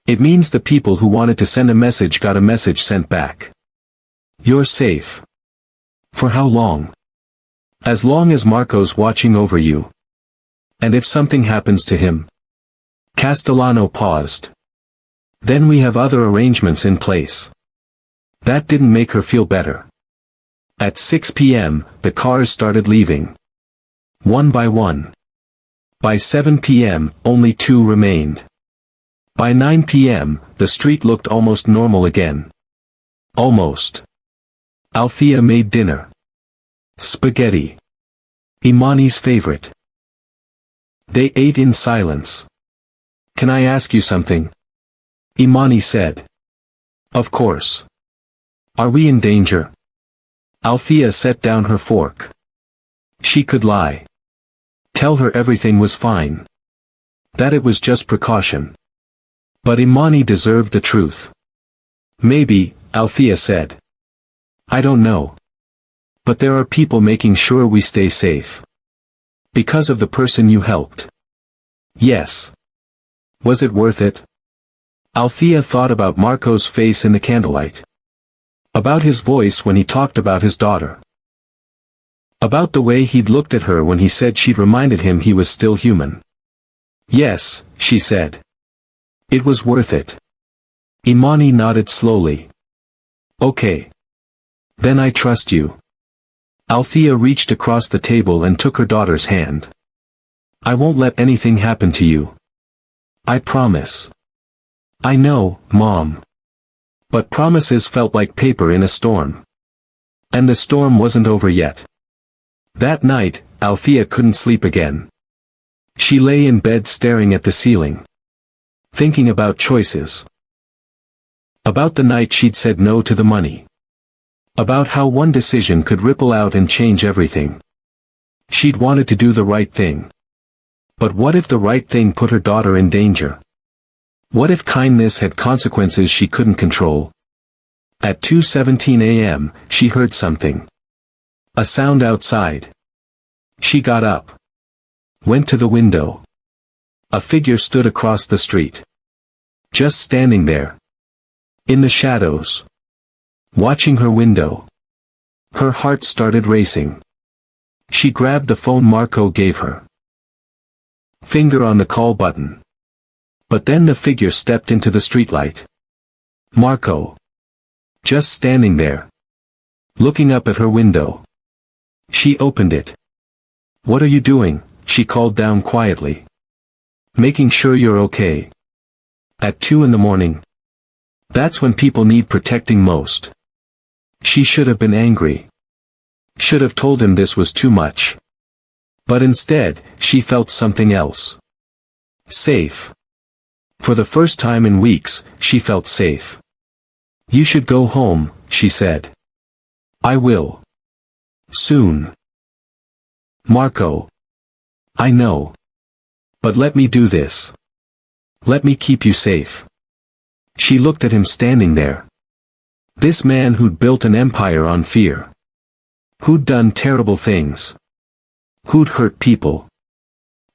It means the people who wanted to send a message got a message sent back. You're safe. For how long? As long as Marco's watching over you. And if something happens to him? Castellano paused. Then we have other arrangements in place. That didn't make her feel better. At 6 p.m., the cars started leaving. One by one. By 7 p.m., only 2 remained. By 9 p.m., the street looked almost normal again. Almost. Althea made dinner. Spaghetti. Imani's favorite. They ate in silence. Can I ask you something? Imani said. Of course. Are we in danger? Althea set down her fork. She could lie. Tell her everything was fine. That it was just precaution. But Imani deserved the truth. Maybe, Althea said. I don't know. But there are people making sure we stay safe. Because of the person you helped. Yes. Was it worth it? Althea thought about Marco's face in the candlelight. About his voice when he talked about his daughter. About the way he'd looked at her when he said she'd reminded him he was still human. Yes, she said. It was worth it. Imani nodded slowly. Okay. Then I trust you. Althea reached across the table and took her daughter's hand. I won't let anything happen to you. I promise. I know, Mom. But promises felt like paper in a storm. And the storm wasn't over yet. That night, Althea couldn't sleep again. She lay in bed staring at the ceiling. Thinking about choices. About the night she'd said no to the money. About how one decision could ripple out and change everything. She'd wanted to do the right thing. But what if the right thing put her daughter in danger? What if kindness had consequences she couldn't control? At 2:17 a.m., she heard something. A sound outside. She got up. Went to the window. A figure stood across the street. Just standing there. In the shadows. Watching her window. Her heart started racing. She grabbed the phone Marco gave her. Finger on the call button. But then the figure stepped into the streetlight. Marco. Just standing there. Looking up at her window. She opened it. What are you doing? She called down quietly. Making sure you're okay. At 2 in the morning. That's when people need protecting most. She should have been angry. Should have told him this was too much. But instead, she felt something else. Safe. For the first time in weeks, she felt safe. You should go home, she said. I will. Soon. Marco. I know. But let me do this. Let me keep you safe. She looked at him standing there. This man who'd built an empire on fear. Who'd done terrible things. Who'd hurt people.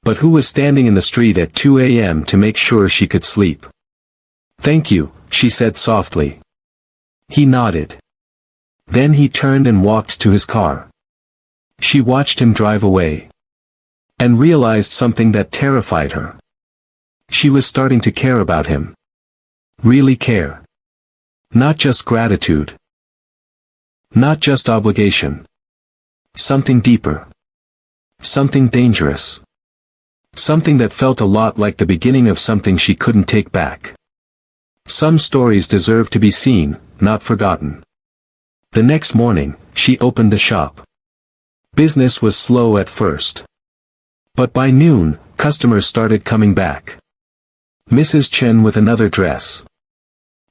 But who was standing in the street at 2 a.m. to make sure she could sleep. Thank you, she said softly. He nodded. Then he turned and walked to his car. She watched him drive away. And realized something that terrified her. She was starting to care about him. Really care. Not just gratitude. Not just obligation. Something deeper. Something dangerous. Something that felt a lot like the beginning of something she couldn't take back. Some stories deserve to be seen, not forgotten. The next morning, she opened the shop. Business was slow at first. But by noon, customers started coming back. Mrs. Chen with another dress.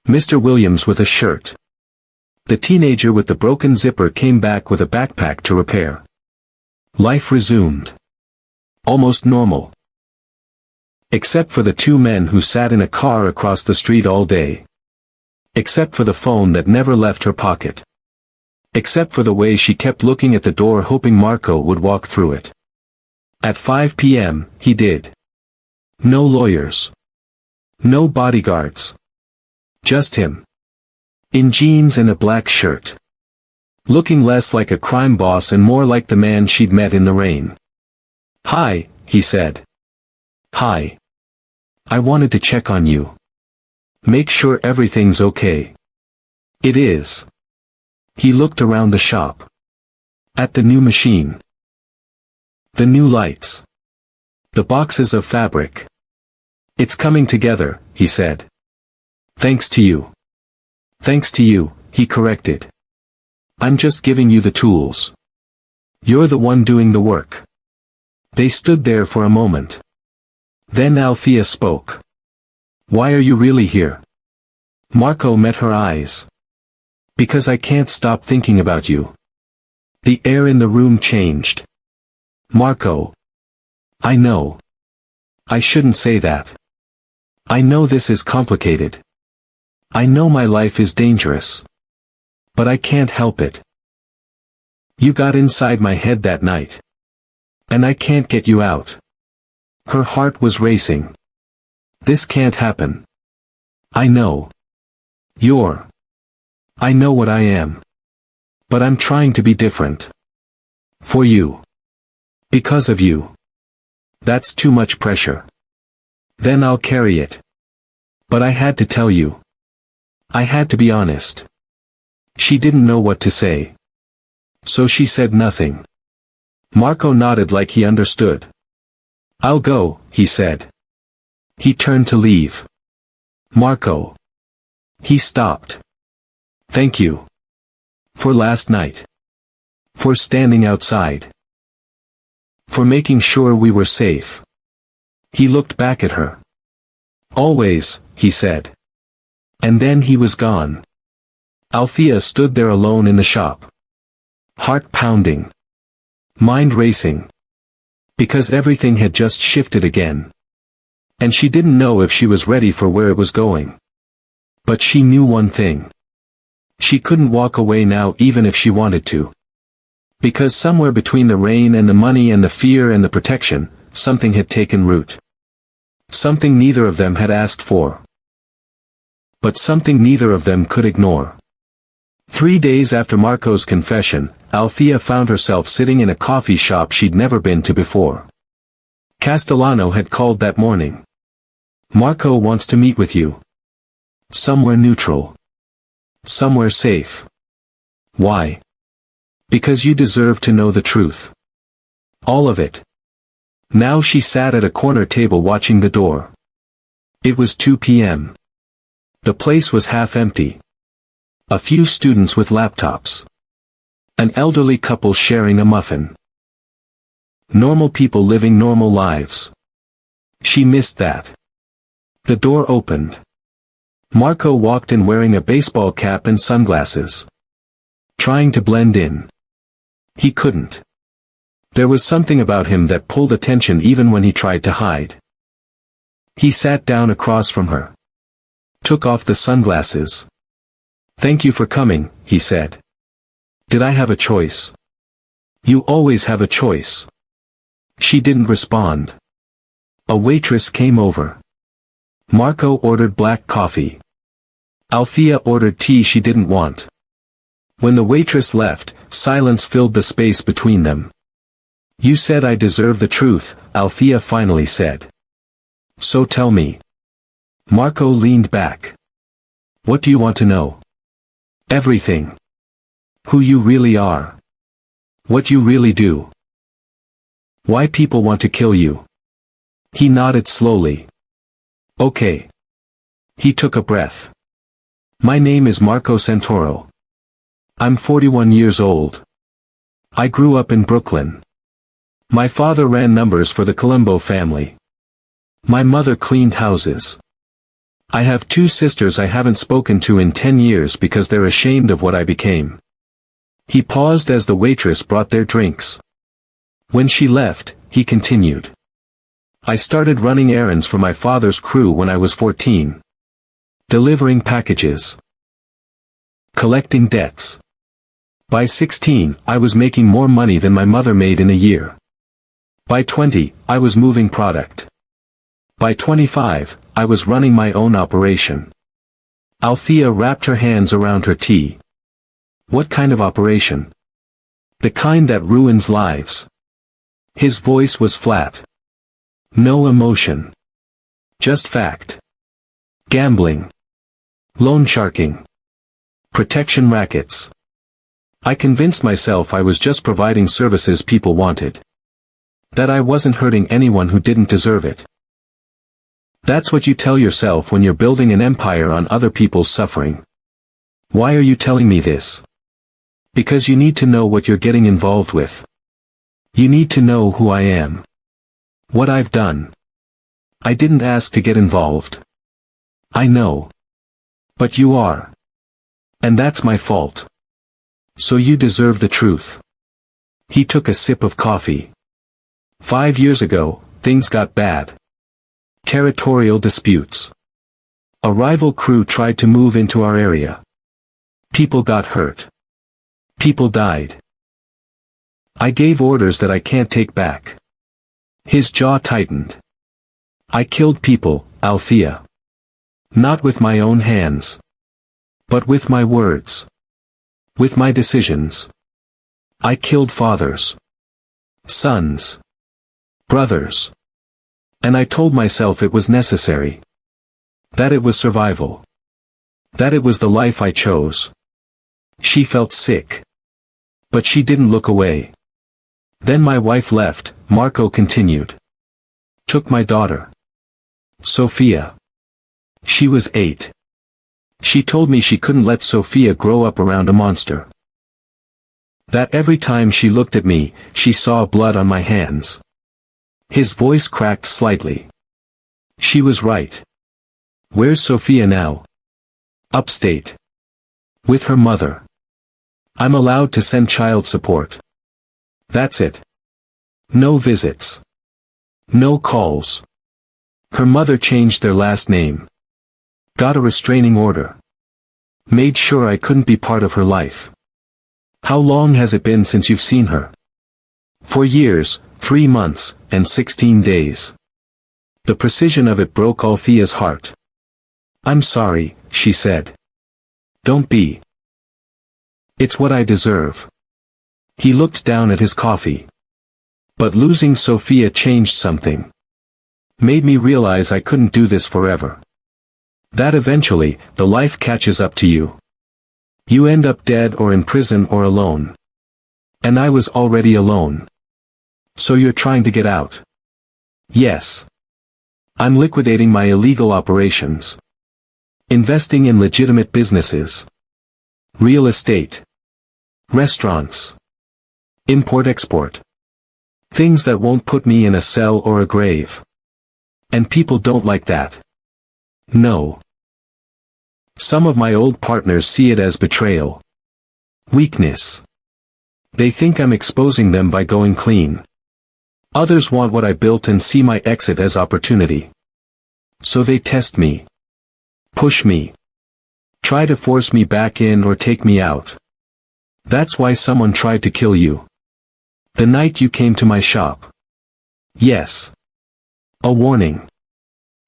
Mr. Williams with a shirt. The teenager with the broken zipper came back with a backpack to repair. Life resumed. Almost normal. Except for the 2 men who sat in a car across the street all day. Except for the phone that never left her pocket. Except for the way she kept looking at the door hoping Marco would walk through it. At 5 p.m., he did. No lawyers. No bodyguards. Just him. In jeans and a black shirt. Looking less like a crime boss and more like the man she'd met in the rain. "Hi," he said. "Hi. I wanted to check on you. Make sure everything's okay." "It is." He looked around the shop. At the new machine. The new lights. The boxes of fabric. "It's coming together," he said. "Thanks to you." "Thanks to you," he corrected. "I'm just giving you the tools. You're the one doing the work." They stood there for a moment. Then Althea spoke. "Why are you really here?" Marco met her eyes. "Because I can't stop thinking about you." The air in the room changed. "Marco. I know. I shouldn't say that. I know this is complicated. I know my life is dangerous. But I can't help it. You got inside my head that night. And I can't get you out." Her heart was racing. "This can't happen. I know. I know what I am. But I'm trying to be different. For you. Because of you. That's too much pressure. Then I'll carry it. But I had to tell you. I had to be honest." She didn't know what to say. So she said nothing. Marco nodded like he understood. "I'll go," he said. He turned to leave. "Marco." He stopped. "Thank you. For last night. For standing outside. For making sure we were safe." He looked back at her. "Always," he said. And then he was gone. Althea stood there alone in the shop. Heart pounding. Mind racing. Because everything had just shifted again. And she didn't know if she was ready for where it was going. But she knew one thing. She couldn't walk away now even if she wanted to. Because somewhere between the rain and the money and the fear and the protection, something had taken root. Something neither of them had asked for. But something neither of them could ignore. 3 days after Marco's confession, Althea found herself sitting in a coffee shop she'd never been to before. Castellano had called that morning. "Marco wants to meet with you. Somewhere neutral. Somewhere safe." "Why?" "Because you deserve to know the truth. All of it." Now she sat at a corner table watching the door. It was 2 p.m. The place was half empty. A few students with laptops. An elderly couple sharing a muffin. Normal people living normal lives. She missed that. The door opened. Marco walked in wearing a baseball cap and sunglasses. Trying to blend in. He couldn't. There was something about him that pulled attention even when he tried to hide. He sat down across from her. Took off the sunglasses. "Thank you for coming," he said. "Did I have a choice?" "You always have a choice." She didn't respond. A waitress came over. Marco ordered black coffee. Althea ordered tea she didn't want. When the waitress left, silence filled the space between them. "You said I deserve the truth," Althea finally said. "So tell me." Marco leaned back. "What do you want to know?" "Everything. Who you really are. What you really do. Why people want to kill you." He nodded slowly. "Okay." He took a breath. "My name is Marco Santoro. I'm 41 years old. I grew up in Brooklyn. My father ran numbers for the Colombo family. My mother cleaned houses. I have 2 sisters I haven't spoken to in 10 years because they're ashamed of what I became." He paused as the waitress brought their drinks. When she left, he continued. "I started running errands for my father's crew when I was 14. Delivering packages. Collecting debts. By 16, I was making more money than my mother made in a year. By 20, I was moving product. By 25, I was running my own operation. Althea wrapped her hands around her tea. What kind of operation? The kind that ruins lives. His voice was flat. No emotion. Just fact. Gambling. Loan sharking. Protection rackets. I convinced myself I was just providing services people wanted. That I wasn't hurting anyone who didn't deserve it. That's what you tell yourself when you're building an empire on other people's suffering. Why are you telling me this? Because you need to know what you're getting involved with. You need to know who I am. What I've done. I didn't ask to get involved. I know. But you are. And that's my fault. So you deserve the truth. He took a sip of coffee. 5 years ago, things got bad. Territorial disputes. A rival crew tried to move into our area. People got hurt. People died. I gave orders that I can't take back. His jaw tightened. I killed people, Althea. Not with my own hands. But with my words. With my decisions. I killed fathers. Sons. Brothers. And I told myself it was necessary. That it was survival. That it was the life I chose. She felt sick. But she didn't look away. Then my wife left, Marco continued. Took my daughter. Sophia. She was 8. She told me she couldn't let Sophia grow up around a monster. That every time she looked at me, she saw blood on my hands. His voice cracked slightly. She was right. Where's Sophia now? Upstate. With her mother. I'm allowed to send child support. That's it. No visits. No calls. Her mother changed their last name. Got a restraining order. Made sure I couldn't be part of her life. How long has it been since you've seen her? 4 years, 3 months, and 16 days. The precision of it broke Althea's heart. I'm sorry, she said. Don't be. It's what I deserve. He looked down at his coffee. But losing Sophia changed something. Made me realize I couldn't do this forever. That eventually, the life catches up to you. You end up dead or in prison or alone. And I was already alone. So you're trying to get out? Yes. I'm liquidating my illegal operations. Investing in legitimate businesses. Real estate. Restaurants. Import-export. Things that won't put me in a cell or a grave. And people don't like that. No. Some of my old partners see it as betrayal. Weakness. They think I'm exposing them by going clean. Others want what I built and see my exit as opportunity. So they test me. Push me. Try to force me back in or take me out. That's why someone tried to kill you. The night you came to my shop. Yes. A warning.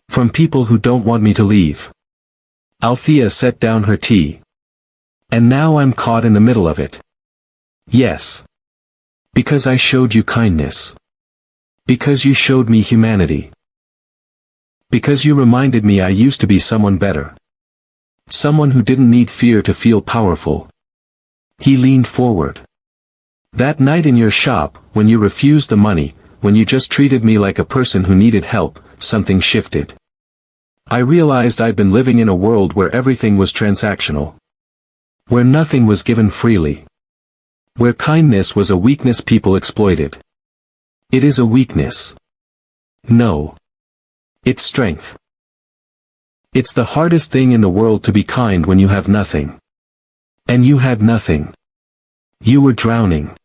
From people who don't want me to leave. Althea set down her tea. And now I'm caught in the middle of it. Yes. Because I showed you kindness. Because you showed me humanity. Because you reminded me I used to be someone better. Someone who didn't need fear to feel powerful. He leaned forward. That night in your shop, when you refused the money, when you just treated me like a person who needed help, something shifted. I realized I'd been living in a world where everything was transactional. Where nothing was given freely. Where kindness was a weakness people exploited. It is a weakness. No. It's strength. It's the hardest thing in the world to be kind when you have nothing. And you had nothing. You were drowning.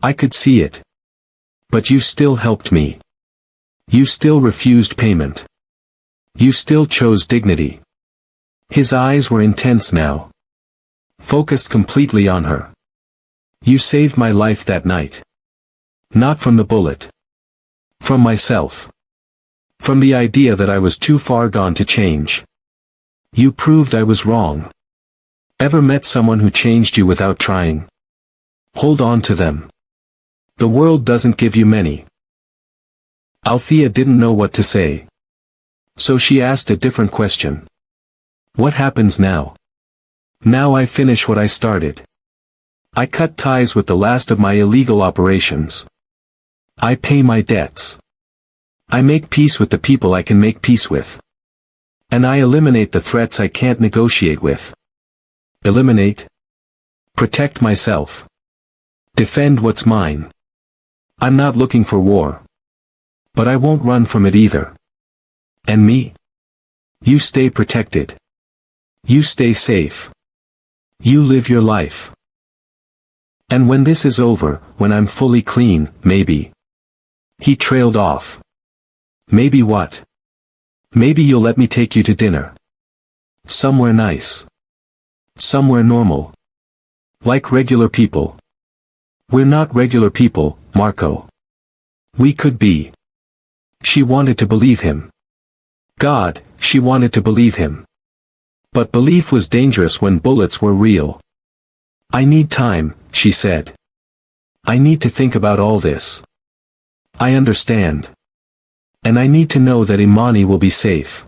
I could see it. But you still helped me. You still refused payment. You still chose dignity. His eyes were intense now. Focused completely on her. You saved my life that night. Not from the bullet. From myself. From the idea that I was too far gone to change. You proved I was wrong. Ever met someone who changed you without trying? Hold on to them. The world doesn't give you many. Althea didn't know what to say. So she asked a different question. What happens now? Now I finish what I started. I cut ties with the last of my illegal operations. I pay my debts. I make peace with the people I can make peace with. And I eliminate the threats I can't negotiate with. Eliminate? Protect myself. Defend what's mine. I'm not looking for war. But I won't run from it either. And me? You stay protected. You stay safe. You live your life. And when this is over, when I'm fully clean, maybe. He trailed off. Maybe what? Maybe you'll let me take you to dinner. Somewhere nice. Somewhere normal. Like regular people. We're not regular people, Marco. We could be. She wanted to believe him. God, she wanted to believe him. But belief was dangerous when bullets were real. I need time, she said. I need to think about all this. I understand. And I need to know that Imani will be safe.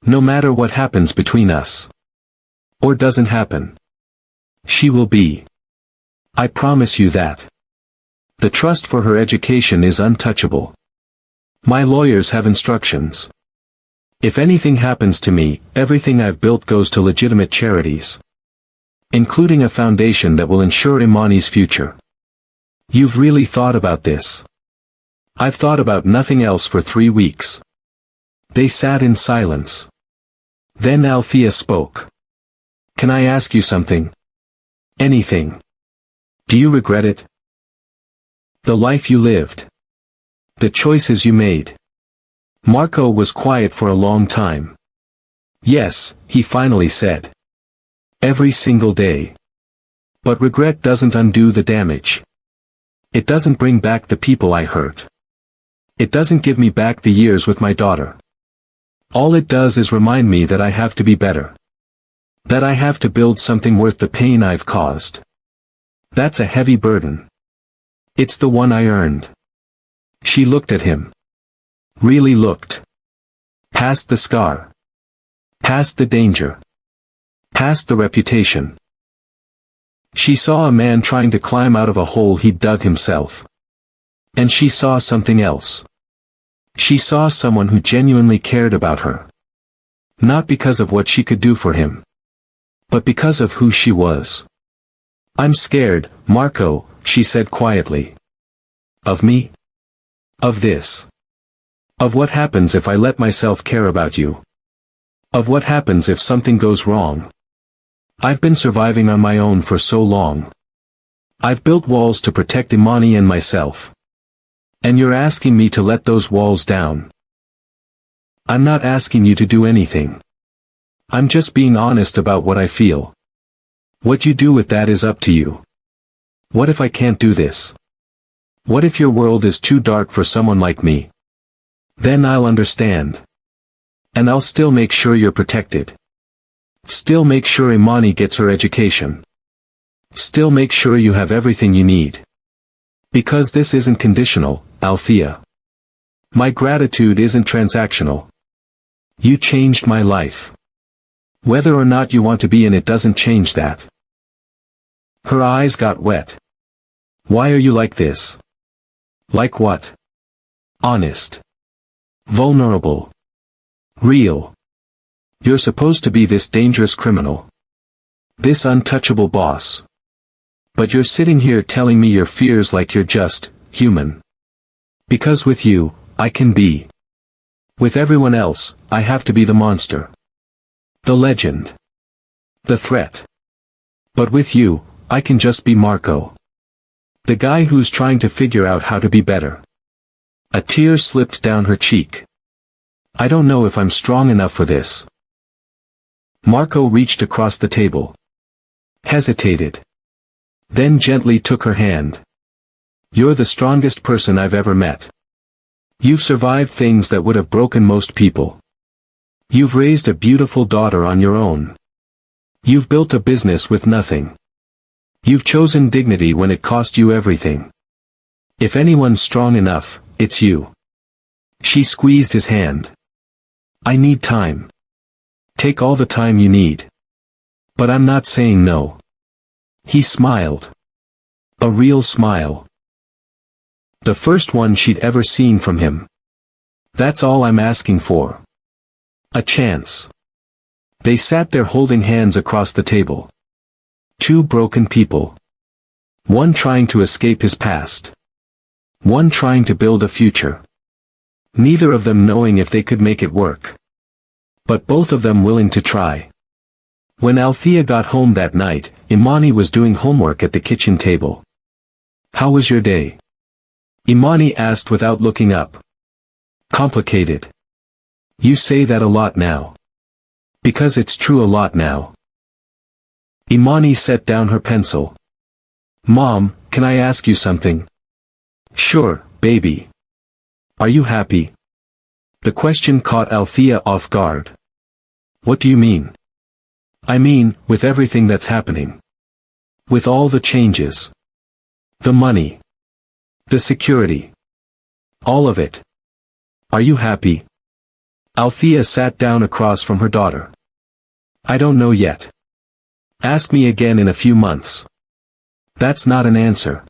No matter what happens between us. Or doesn't happen. She will be. I promise you that. The trust for her education is untouchable. My lawyers have instructions. If anything happens to me, everything I've built goes to legitimate charities. Including a foundation that will ensure Imani's future. You've really thought about this. I've thought about nothing else for 3 weeks. They sat in silence. Then Althea spoke. Can I ask you something? Anything. Do you regret it? The life you lived. The choices you made. Marco was quiet for a long time. Yes, he finally said. Every single day. But regret doesn't undo the damage. It doesn't bring back the people I hurt. It doesn't give me back the years with my daughter. All it does is remind me that I have to be better. That I have to build something worth the pain I've caused. That's a heavy burden. It's the one I earned. She looked at him. Really looked. Past the scar. Past the danger. Past the reputation. She saw a man trying to climb out of a hole he'd dug himself. And she saw something else. She saw someone who genuinely cared about her. Not because of what she could do for him. But because of who she was. I'm scared, Marco, she said quietly. Of me? Of this. Of what happens if I let myself care about you. Of what happens if something goes wrong. I've been surviving on my own for so long. I've built walls to protect Imani and myself. And you're asking me to let those walls down. I'm not asking you to do anything. I'm just being honest about what I feel. What you do with that is up to you. What if I can't do this? What if your world is too dark for someone like me? Then I'll understand. And I'll still make sure you're protected. Still make sure Imani gets her education. Still make sure you have everything you need. Because this isn't conditional, Althea. My gratitude isn't transactional. You changed my life. Whether or not you want to be in it doesn't change that. Her eyes got wet. Why are you like this? Like what? Honest. Vulnerable. Real. You're supposed to be this dangerous criminal. This untouchable boss. But you're sitting here telling me your fears like you're just human. Because with you, I can be. With everyone else, I have to be the monster. The legend. The threat. But with you, I can just be Marco. The guy who's trying to figure out how to be better. A tear slipped down her cheek. I don't know if I'm strong enough for this. Marco reached across the table. Hesitated. Then gently took her hand. You're the strongest person I've ever met. You've survived things that would have broken most people. You've raised a beautiful daughter on your own. You've built a business with nothing. You've chosen dignity when it cost you everything. If anyone's strong enough, it's you. She squeezed his hand. I need time. Take all the time you need. But I'm not saying no. He smiled. A real smile. The first one she'd ever seen from him. That's all I'm asking for. A chance. They sat there holding hands across the table. Two broken people. One trying to escape his past. One trying to build a future. Neither of them knowing if they could make it work. But both of them willing to try. When Althea got home that night, Imani was doing homework at the kitchen table. How was your day? Imani asked without looking up. Complicated. You say that a lot now. Because it's true a lot now. Imani set down her pencil. Mom, can I ask you something? Sure, baby. Are you happy? The question caught Althea off guard. What do you mean? I mean, with everything that's happening. With all the changes. The money. The security. All of it. Are you happy? Althea sat down across from her daughter. I don't know yet. Ask me again in a few months. That's not an answer.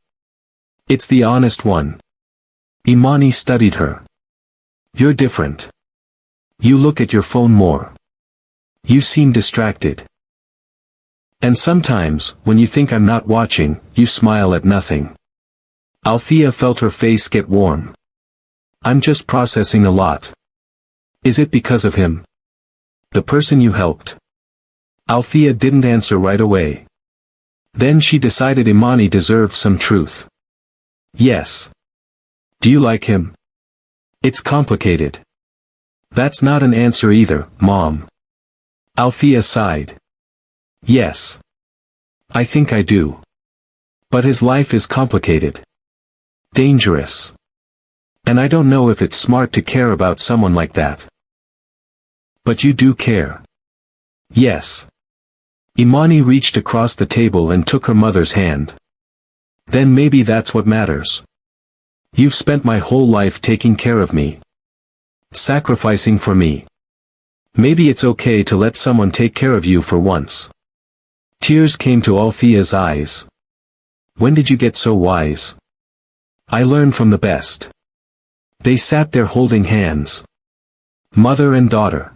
It's the honest one. Imani studied her. You're different. You look at your phone more. You seem distracted. And sometimes, when you think I'm not watching, you smile at nothing. Althea felt her face get warm. I'm just processing a lot. Is it because of him? The person you helped? Althea didn't answer right away. Then she decided Imani deserved some truth. Yes. Do you like him? It's complicated. That's not an answer either, Mom. Althea sighed. Yes. I think I do. But his life is complicated. Dangerous. And I don't know if it's smart to care about someone like that. But you do care. Yes. Imani reached across the table and took her mother's hand. Then maybe that's what matters. You've spent my whole life taking care of me. Sacrificing for me. Maybe it's okay to let someone take care of you for once. Tears came to Althea's eyes. When did you get so wise? I learned from the best. They sat there holding hands. Mother and daughter.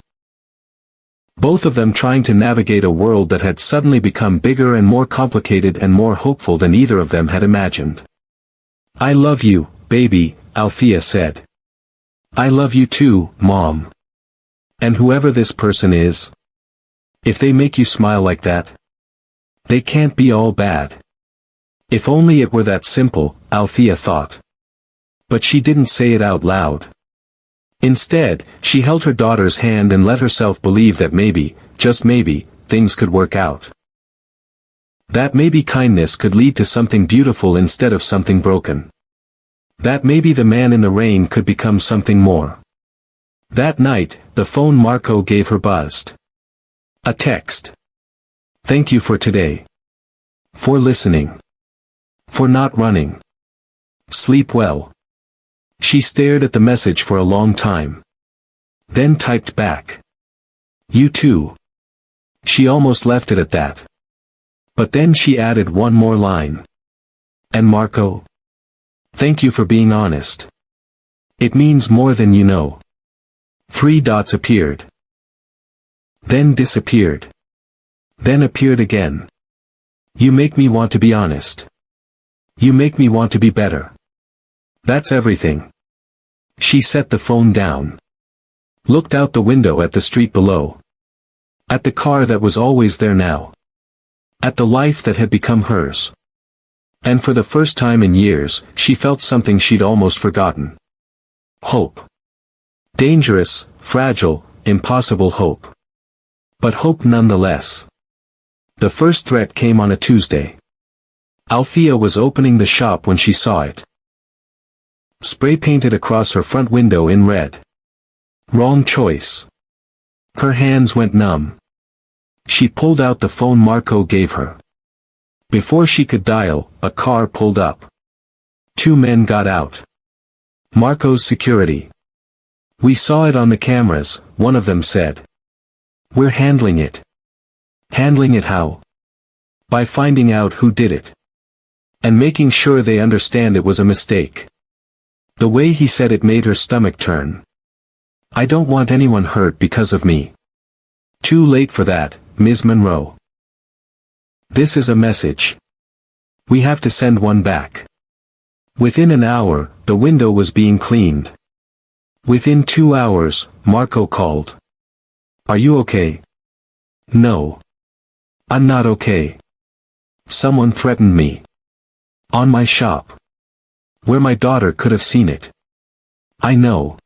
Both of them trying to navigate a world that had suddenly become bigger and more complicated and more hopeful than either of them had imagined. I love you, baby, Althea said. I love you too, Mom. And whoever this person is, if they make you smile like that, they can't be all bad. If only it were that simple, Althea thought. But she didn't say it out loud. Instead, she held her daughter's hand and let herself believe that maybe, just maybe, things could work out. That maybe kindness could lead to something beautiful instead of something broken. That maybe the man in the rain could become something more. That night, the phone Marco gave her buzzed. A text. Thank you for today. For listening. For not running. Sleep well. She stared at the message for a long time. Then typed back. You too. She almost left it at that. But then she added one more line. And Marco? Thank you for being honest. It means more than you know. 3 dots appeared. Then disappeared. Then appeared again. You make me want to be honest. You make me want to be better. That's everything. She set the phone down. Looked out the window at the street below. At the car that was always there now. At the life that had become hers. And for the first time in years, she felt something she'd almost forgotten. Hope. Dangerous, fragile, impossible hope. But hope nonetheless. The first threat came on a Tuesday. Althea was opening the shop when she saw it. Spray painted across her front window in red. Wrong choice. Her hands went numb. She pulled out the phone Marco gave her. Before she could dial, a car pulled up. Two men got out. Marco's security. "We saw it on the cameras," one of them said. "We're handling it." "Handling it how?" "By finding out who did it. And making sure they understand it was a mistake." The way he said it made her stomach turn. "I don't want anyone hurt because of me." "Too late for that, Ms. Monroe. This is a message. We have to send one back." Within an hour, the window was being cleaned. Within 2 hours, Marco called. "Are you okay?" "No. I'm not okay. Someone threatened me. On my shop. Where my daughter could have seen it." "I know.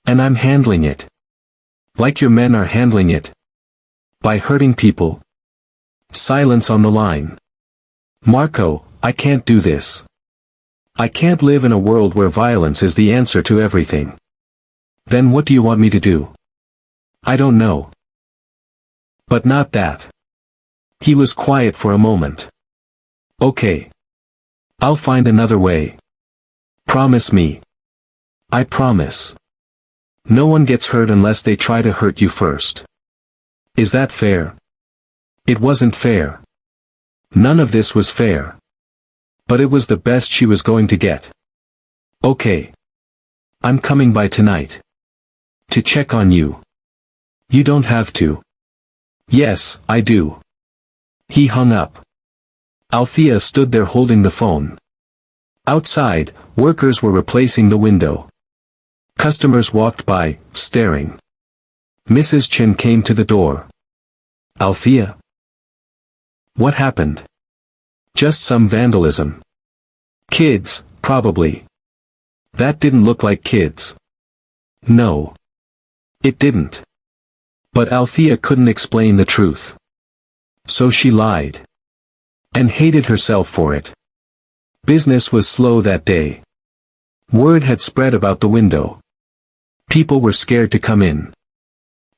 And I'm handling it. Like your men are handling it. By hurting people." Silence on the line. "Marco, I can't do this. I can't live in a world where violence is the answer to everything." "Then what do you want me to do?" "I don't know. But not that." He was quiet for a moment. "Okay. I'll find another way. Promise me." "I promise. No one gets hurt unless they try to hurt you first." "Is that fair?" It wasn't fair. None of this was fair. But it was the best she was going to get. "Okay. I'm coming by tonight. To check on you." "You don't have to." "Yes, I do." He hung up. Althea stood there holding the phone. Outside, workers were replacing the window. Customers walked by, staring. Mrs. Chen came to the door. "Althea?" "What happened?" "Just some vandalism. Kids, probably." "That didn't look like kids." "No. It didn't." But Althea couldn't explain the truth. So she lied. And hated herself for it. Business was slow that day. Word had spread about the window. People were scared to come in.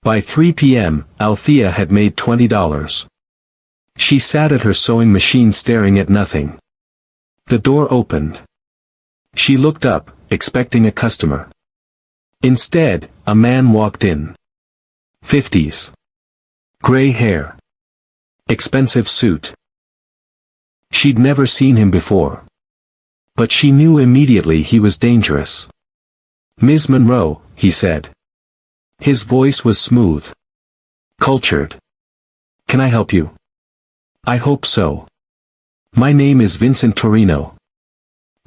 By 3 p.m., Althea had made $20. She sat at her sewing machine staring at nothing. The door opened. She looked up, expecting a customer. Instead, a man walked in. 50s. Gray hair. Expensive suit. She'd never seen him before. But she knew immediately he was dangerous. "Ms. Monroe," he said. His voice was smooth. Cultured. "Can I help you?" "I hope so. My name is Vincent Torino.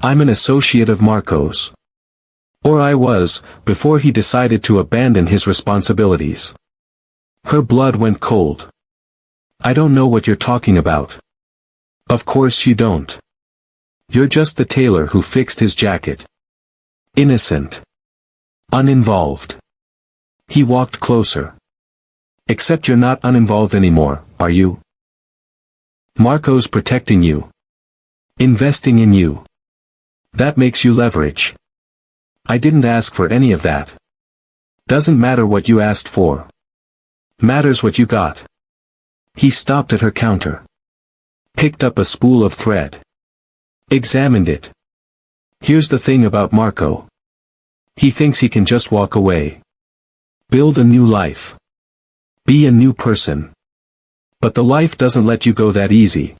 I'm an associate of Marco's. Or I was, before he decided to abandon his responsibilities." Her blood went cold. "I don't know what you're talking about." "Of course you don't. You're just the tailor who fixed his jacket. Innocent. Uninvolved." He walked closer. "Except you're not uninvolved anymore, are you? Marco's protecting you. Investing in you. That makes you leverage." "I didn't ask for any of that." "Doesn't matter what you asked for. Matters what you got." He stopped at her counter. Picked up a spool of thread. Examined it. "Here's the thing about Marco. He thinks he can just walk away. Build a new life. Be a new person. But the life doesn't let you go that easy.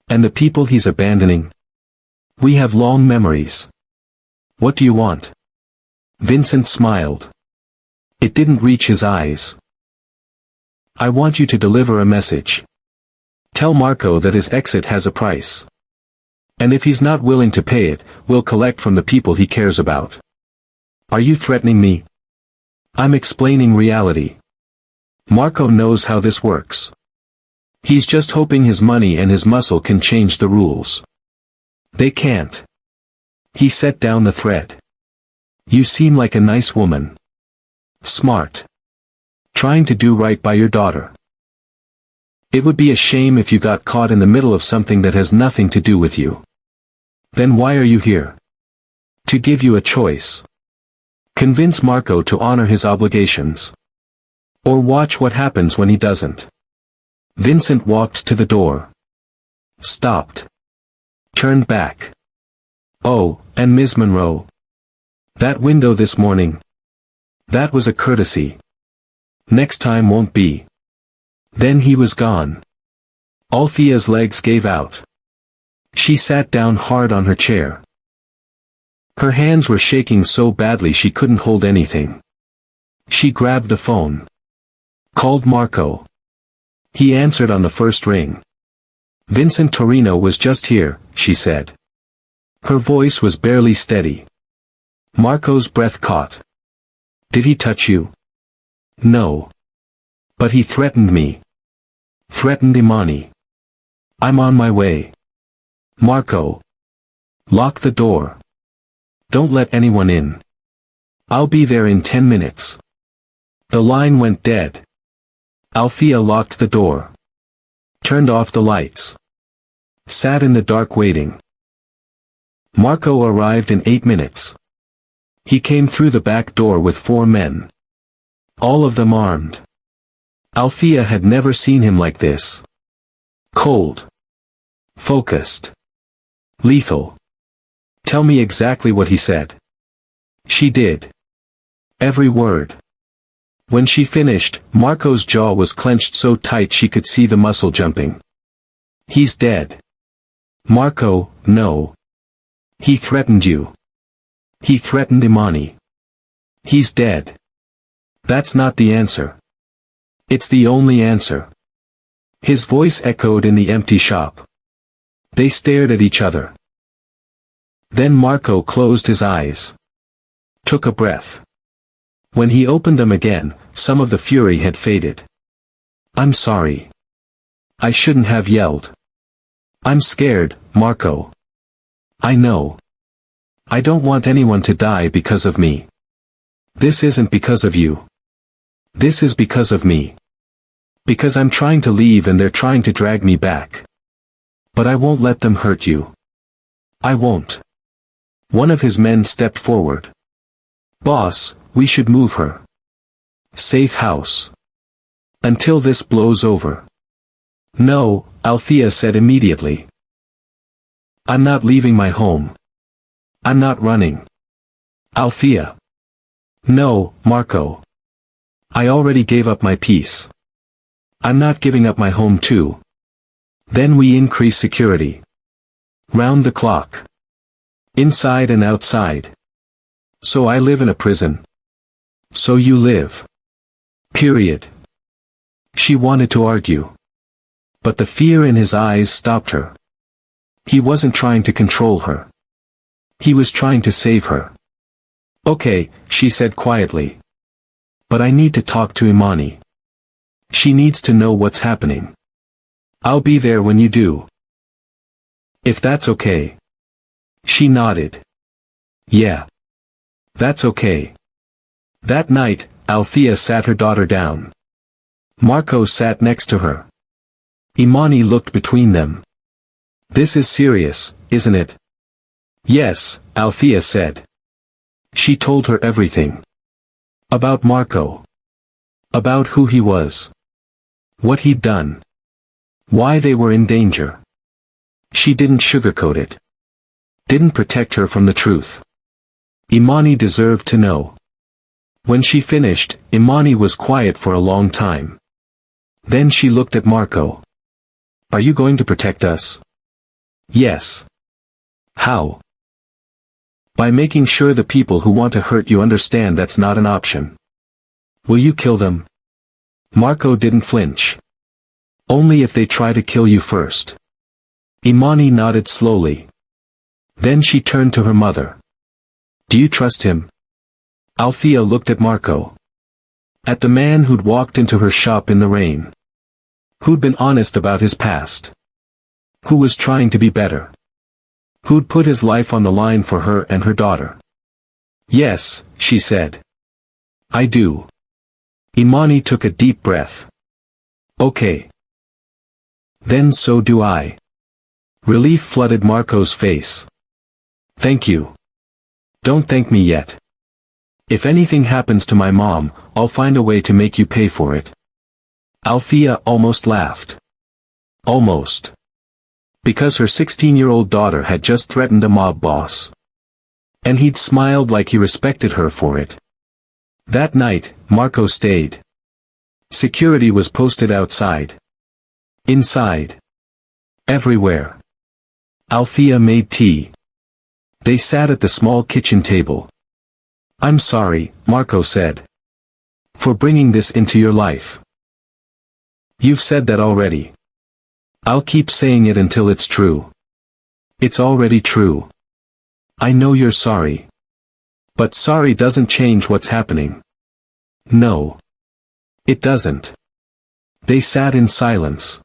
And the people he's abandoning? We have long memories. What do you want?" Vincent smiled. It didn't reach his eyes. "I want you to deliver a message. Tell Marco that his exit has a price. And if he's not willing to pay it, we'll collect from the people he cares about." "Are you threatening me?" "I'm explaining reality. Marco knows how this works. He's just hoping his money and his muscle can change the rules. They can't." He set down the thread. "You seem like a nice woman. Smart. Trying to do right by your daughter. It would be a shame if you got caught in the middle of something that has nothing to do with you. Then why are you here?" To give you a choice. Convince Marco to honor his obligations. Or watch what happens when he doesn't. Vincent walked to the door. Stopped. Turned back. Oh, and Ms. Monroe. That window this morning. That was a courtesy. Next time won't be. Then he was gone. Althea's legs gave out. She sat down hard on her chair. Her hands were shaking so badly she couldn't hold anything. She grabbed the phone. Called Marco. He answered on the first ring. Vincent Torino was just here, she said. Her voice was barely steady. Marco's breath caught. Did he touch you? No. But he threatened me. Threatened Imani. I'm on my way. Marco. Lock the door. Don't let anyone in. I'll be there in 10 minutes. The line went dead. Althea locked the door. Turned off the lights. Sat in the dark waiting. Marco arrived in 8 minutes. He came through the back door with 4 men. All of them armed. Althea had never seen him like this. Cold. Focused. Lethal. Tell me exactly what he said. She did. Every word. When she finished, Marco's jaw was clenched so tight she could see the muscle jumping. He's dead. Marco, no. He threatened you. He threatened Imani. He's dead. That's not the answer. It's the only answer. His voice echoed in the empty shop. They stared at each other. Then Marco closed his eyes. Took a breath. When he opened them again, some of the fury had faded. I'm sorry. I shouldn't have yelled. I'm scared, Marco. I know. I don't want anyone to die because of me. This isn't because of you. This is because of me. Because I'm trying to leave and they're trying to drag me back. But I won't let them hurt you. I won't. One of his men stepped forward. Boss, we should move her. Safe house. Until this blows over. No, Althea said immediately. I'm not leaving my home. I'm not running. Althea. No, Marco. I already gave up my peace. I'm not giving up my home too. Then we increase security. Round the clock. Inside and outside. So I live in a prison. So you live. Period. She wanted to argue. But the fear in his eyes stopped her. He wasn't trying to control her. He was trying to save her. Okay, she said quietly. But I need to talk to Imani. She needs to know what's happening. I'll be there when you do. If that's okay. She nodded. Yeah. That's okay. That night, Althea sat her daughter down. Marco sat next to her. Imani looked between them. This is serious, isn't it? Yes, Althea said. She told her everything. About Marco. About who he was. What he'd done. Why they were in danger. She didn't sugarcoat it. Didn't protect her from the truth. Imani deserved to know. When she finished, Imani was quiet for a long time. Then she looked at Marco. Are you going to protect us? Yes. How? By making sure the people who want to hurt you understand that's not an option. Will you kill them? Marco didn't flinch. Only if they try to kill you first. Imani nodded slowly. Then she turned to her mother. Do you trust him? Althea looked at Marco. At the man who'd walked into her shop in the rain. Who'd been honest about his past. Who was trying to be better. Who'd put his life on the line for her and her daughter. Yes, she said. I do. Imani took a deep breath. Okay. Then so do I. Relief flooded Marco's face. Thank you. Don't thank me yet. If anything happens to my mom, I'll find a way to make you pay for it. Althea almost laughed. Almost. Because her 16-year-old daughter had just threatened a mob boss. And he'd smiled like he respected her for it. That night, Marco stayed. Security was posted outside. Inside. Everywhere. Althea made tea. They sat at the small kitchen table. I'm sorry, Marco said. For bringing this into your life. You've said that already. I'll keep saying it until it's true. It's already true. I know you're sorry. But sorry doesn't change what's happening. No. It doesn't. They sat in silence.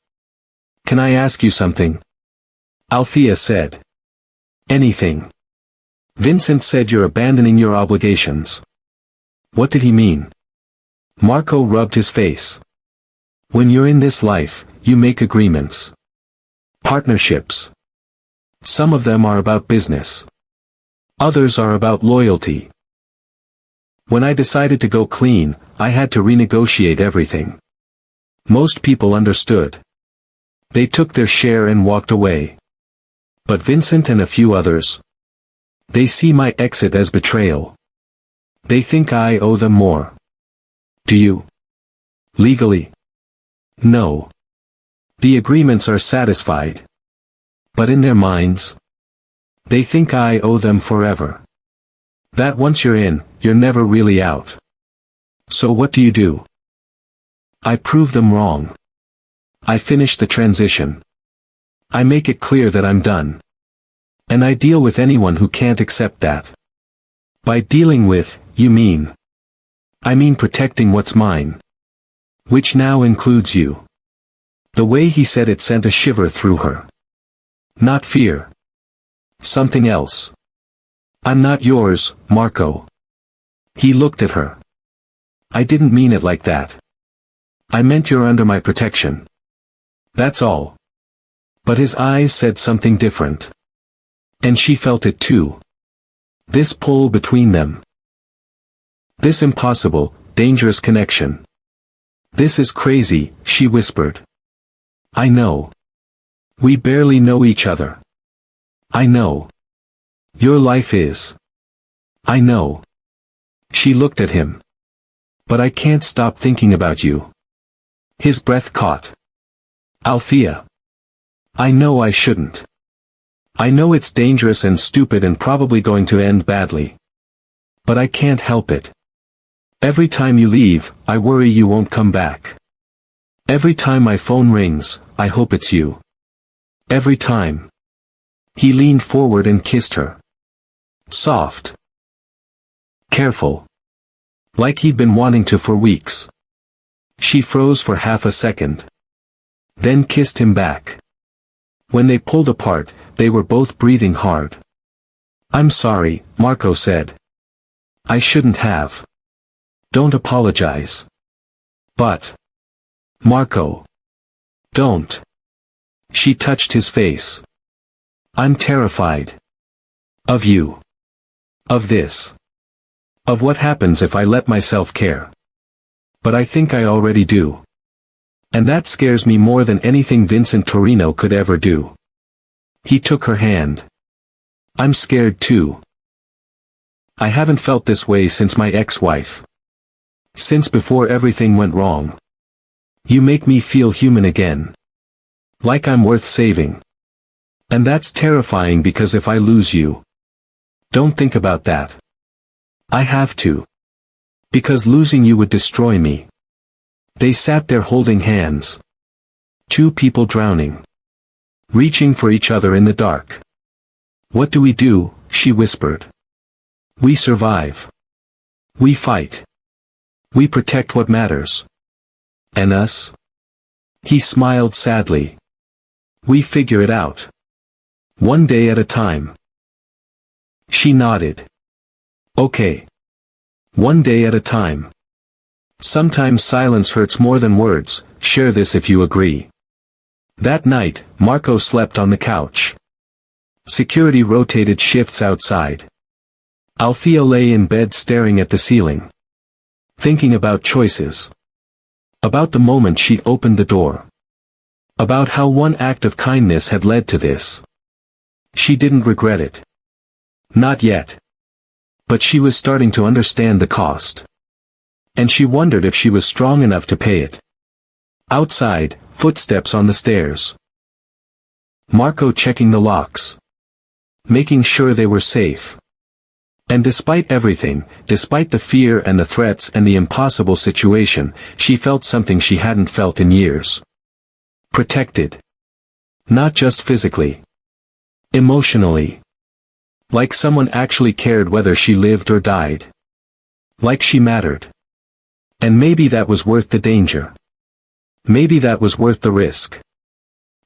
Can I ask you something? Althea said. Anything. Vincent said you're abandoning your obligations. What did he mean? Marco rubbed his face. When you're in this life, you make agreements. Partnerships. Some of them are about business. Others are about loyalty. When I decided to go clean, I had to renegotiate everything. Most people understood. They took their share and walked away. But Vincent and a few others. They see my exit as betrayal. They think I owe them more. Do you? Legally? No. The agreements are satisfied. But in their minds, they think I owe them forever. That once you're in, you're never really out. So what do? I prove them wrong. I finish the transition. I make it clear that I'm done. And I deal with anyone who can't accept that. By dealing with, you mean? I mean protecting what's mine. Which now includes you. The way he said it sent a shiver through her. Not fear. Something else. I'm not yours, Marco. He looked at her. I didn't mean it like that. I meant you're under my protection. That's all. But his eyes said something different. And she felt it too. This pull between them. This impossible, dangerous connection. This is crazy, she whispered. I know. We barely know each other. I know. Your life is. I know. She looked at him. But I can't stop thinking about you. His breath caught. Althea. I know I shouldn't. I know it's dangerous and stupid and probably going to end badly. But I can't help it. Every time you leave, I worry you won't come back. Every time my phone rings, I hope it's you. Every time. He leaned forward and kissed her. Soft. Careful. Like he'd been wanting to for weeks. She froze for half a second. Then kissed him back. When they pulled apart, they were both breathing hard. I'm sorry, Marco said. I shouldn't have. Don't apologize. But. Marco. Don't. She touched his face. I'm terrified. Of you. Of this. Of what happens if I let myself care. But I think I already do. And that scares me more than anything Vincent Torino could ever do. He took her hand. I'm scared too. I haven't felt this way since my ex-wife. Since before everything went wrong. You make me feel human again. Like I'm worth saving. And that's terrifying because if I lose you. Don't think about that. I have to. Because losing you would destroy me. They sat there holding hands. Two people drowning. Reaching for each other in the dark. What do we do? She whispered. We survive. We fight. We protect what matters. And us? He smiled sadly. We figure it out. One day at a time. She nodded. Okay. One day at a time. Sometimes silence hurts more than words, share this if you agree. That night, Marco slept on the couch. Security rotated shifts outside. Althea lay in bed staring at the ceiling. Thinking about choices. About the moment she opened the door. About how one act of kindness had led to this. She didn't regret it. Not yet. But she was starting to understand the cost. And she wondered if she was strong enough to pay it. Outside, footsteps on the stairs. Marco checking the locks. Making sure they were safe. And despite everything, despite the fear and the threats and the impossible situation, she felt something she hadn't felt in years. Protected. Not just physically. Emotionally. Like someone actually cared whether she lived or died. Like she mattered. And maybe that was worth the danger. Maybe that was worth the risk.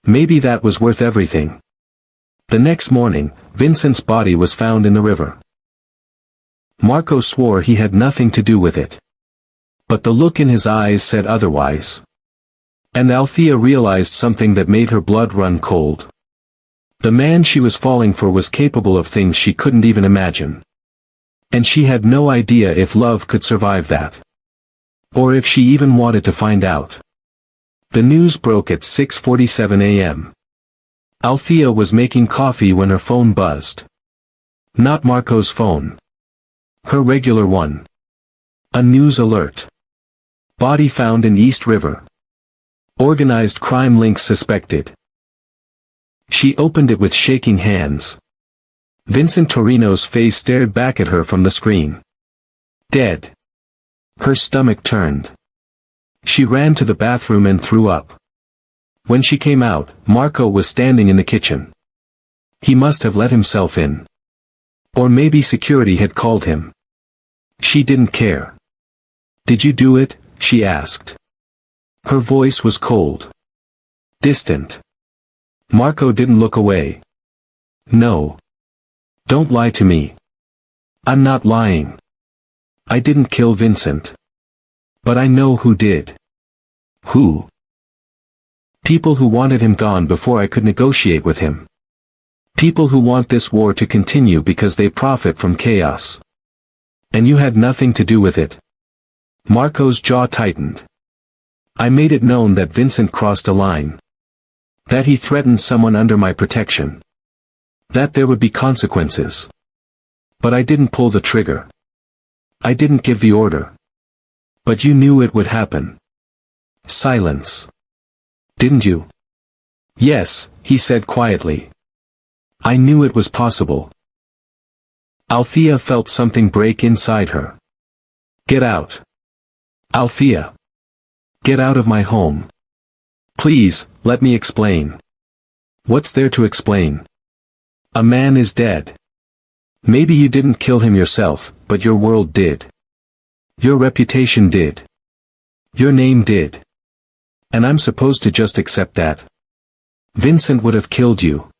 Maybe that was worth everything. The next morning, Vincent's body was found in the river. Marco swore he had nothing to do with it. But the look in his eyes said otherwise. And Althea realized something that made her blood run cold. The man she was falling for was capable of things she couldn't even imagine. And she had no idea if love could survive that. Or if she even wanted to find out. The news broke at 6:47 a.m. Althea was making coffee when her phone buzzed. Not Marco's phone. Her regular one. A news alert. Body found in East River. Organized crime links suspected. She opened it with shaking hands. Vincent Torino's face stared back at her from the screen. Dead. Her stomach turned. She ran to the bathroom and threw up. When she came out, Marco was standing in the kitchen. He must have let himself in. Or maybe security had called him. She didn't care. Did you do it? She asked. Her voice was cold. Distant. Marco didn't look away. No. Don't lie to me. I'm not lying. I didn't kill Vincent. But I know who did. Who? People who wanted him gone before I could negotiate with him. People who want this war to continue because they profit from chaos. And you had nothing to do with it. Marco's jaw tightened. I made it known that Vincent crossed a line. That he threatened someone under my protection. That there would be consequences. But I didn't pull the trigger. I didn't give the order. But you knew it would happen. Silence. Didn't you? Yes, he said quietly. I knew it was possible. Althea felt something break inside her. Get out. Althea. Get out of my home. Please, let me explain. What's there to explain? A man is dead. Maybe you didn't kill him yourself, but your world did. Your reputation did. Your name did. And I'm supposed to just accept that. Vincent would have killed you.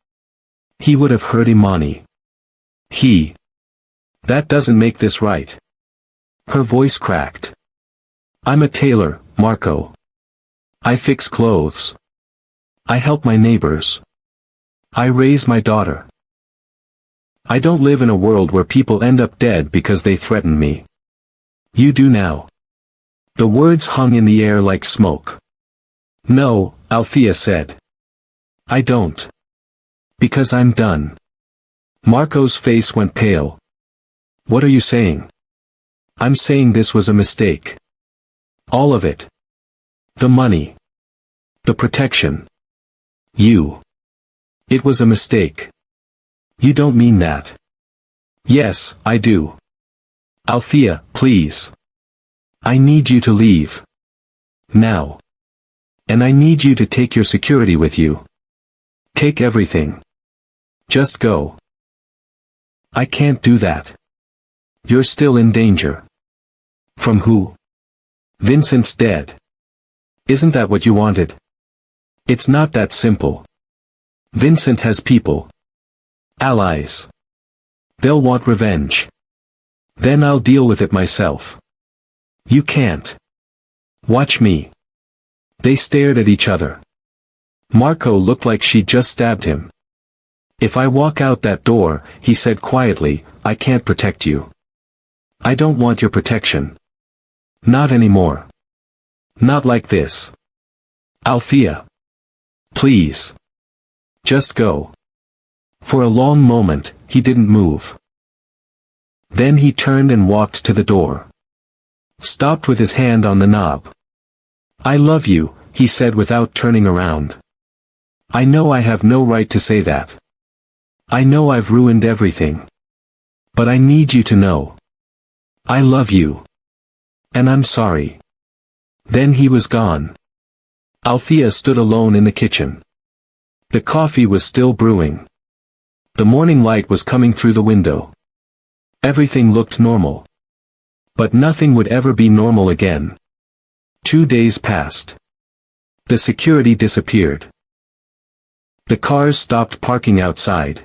He would have hurt Imani. That doesn't make this right. Her voice cracked. I'm a tailor, Marco. I fix clothes. I help my neighbors. I raise my daughter. I don't live in a world where people end up dead because they threaten me. You do now. The words hung in the air like smoke. No, Althea said. I don't. Because I'm done. Marco's face went pale. What are you saying? I'm saying this was a mistake. All of it. The money. The protection. You. It was a mistake. You don't mean that. Yes, I do. Althea, please. I need you to leave. Now. And I need you to take your security with you. Take everything. Just go. I can't do that. You're still in danger. From who? Vincent's dead. Isn't that what you wanted? It's not that simple. Vincent has people. Allies. They'll want revenge. Then I'll deal with it myself. You can't. Watch me. They stared at each other. Marco looked like she'd just stabbed him. If I walk out that door, he said quietly, I can't protect you. I don't want your protection. Not anymore. Not like this. Althea. Please. Just go. For a long moment, he didn't move. Then he turned and walked to the door. Stopped with his hand on the knob. I love you, he said without turning around. I know I have no right to say that. I know I've ruined everything. But I need you to know. I love you. And I'm sorry. Then he was gone. Althea stood alone in the kitchen. The coffee was still brewing. The morning light was coming through the window. Everything looked normal. But nothing would ever be normal again. 2 days passed. The security disappeared. The cars stopped parking outside.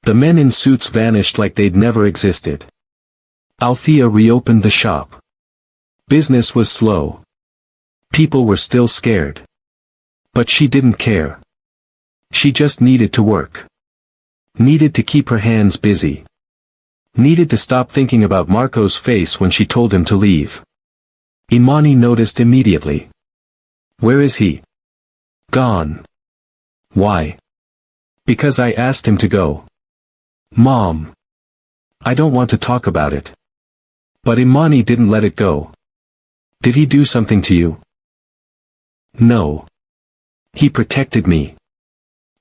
The men in suits vanished like they'd never existed. Althea reopened the shop. Business was slow. People were still scared. But she didn't care. She just needed to work. Needed to keep her hands busy. Needed to stop thinking about Marco's face when she told him to leave. Imani noticed immediately. Where is he? Gone. Why? Because I asked him to go. Mom. I don't want to talk about it. But Imani didn't let it go. Did he do something to you? No. He protected me.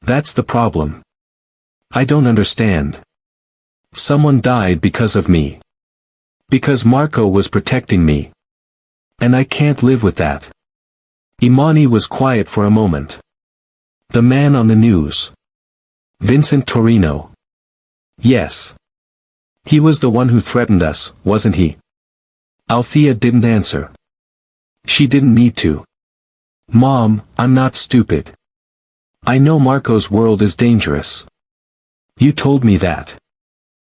That's the problem. I don't understand. Someone died because of me. Because Marco was protecting me. And I can't live with that. Imani was quiet for a moment. The man on the news. Vincent Torino. Yes. He was the one who threatened us, wasn't he? Althea didn't answer. She didn't need to. Mom, I'm not stupid. I know Marco's world is dangerous. You told me that.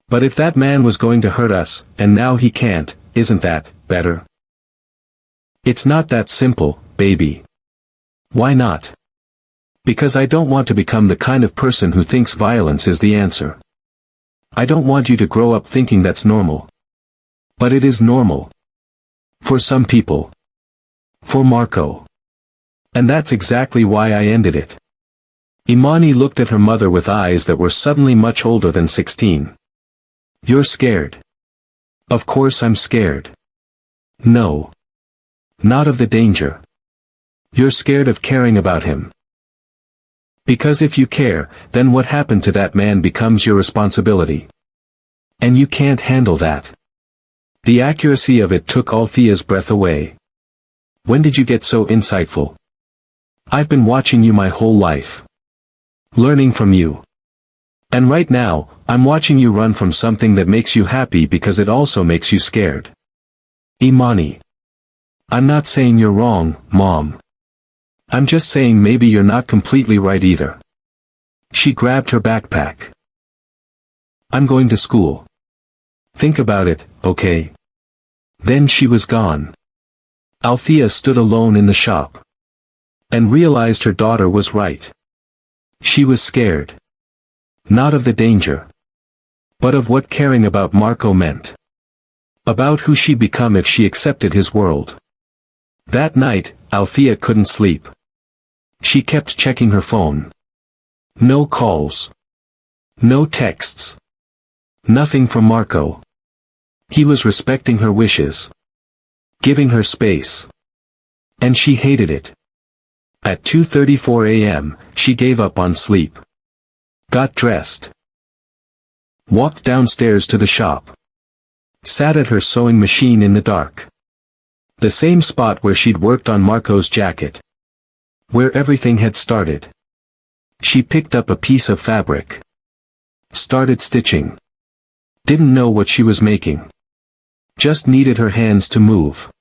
But if that man was going to hurt us, and now he can't, isn't that better? It's not that simple, baby. Why not? Because I don't want to become the kind of person who thinks violence is the answer. I don't want you to grow up thinking that's normal. But it is normal. For some people. For Marco. And that's exactly why I ended it. Imani looked at her mother with eyes that were suddenly much older than 16. You're scared. Of course I'm scared. No. Not of the danger. You're scared of caring about him. Because if you care, then what happened to that man becomes your responsibility. And you can't handle that. The accuracy of it took Althea's breath away. When did you get so insightful? I've been watching you my whole life. Learning from you. And right now, I'm watching you run from something that makes you happy because it also makes you scared. Imani. I'm not saying you're wrong, Mom. I'm just saying maybe you're not completely right either. She grabbed her backpack. I'm going to school. Think about it, okay? Then she was gone. Althea stood alone in the shop. And realized her daughter was right. She was scared. Not of the danger. But of what caring about Marco meant. About who she'd become if she accepted his world. That night, Althea couldn't sleep. She kept checking her phone. No calls. No texts. Nothing from Marco. He was respecting her wishes. Giving her space. And she hated it. At 2:34 a.m., she gave up on sleep. Got dressed. Walked downstairs to the shop. Sat at her sewing machine in the dark. The same spot where she'd worked on Marco's jacket. Where everything had started. She picked up a piece of fabric. Started stitching. Didn't know what she was making. Just needed her hands to move.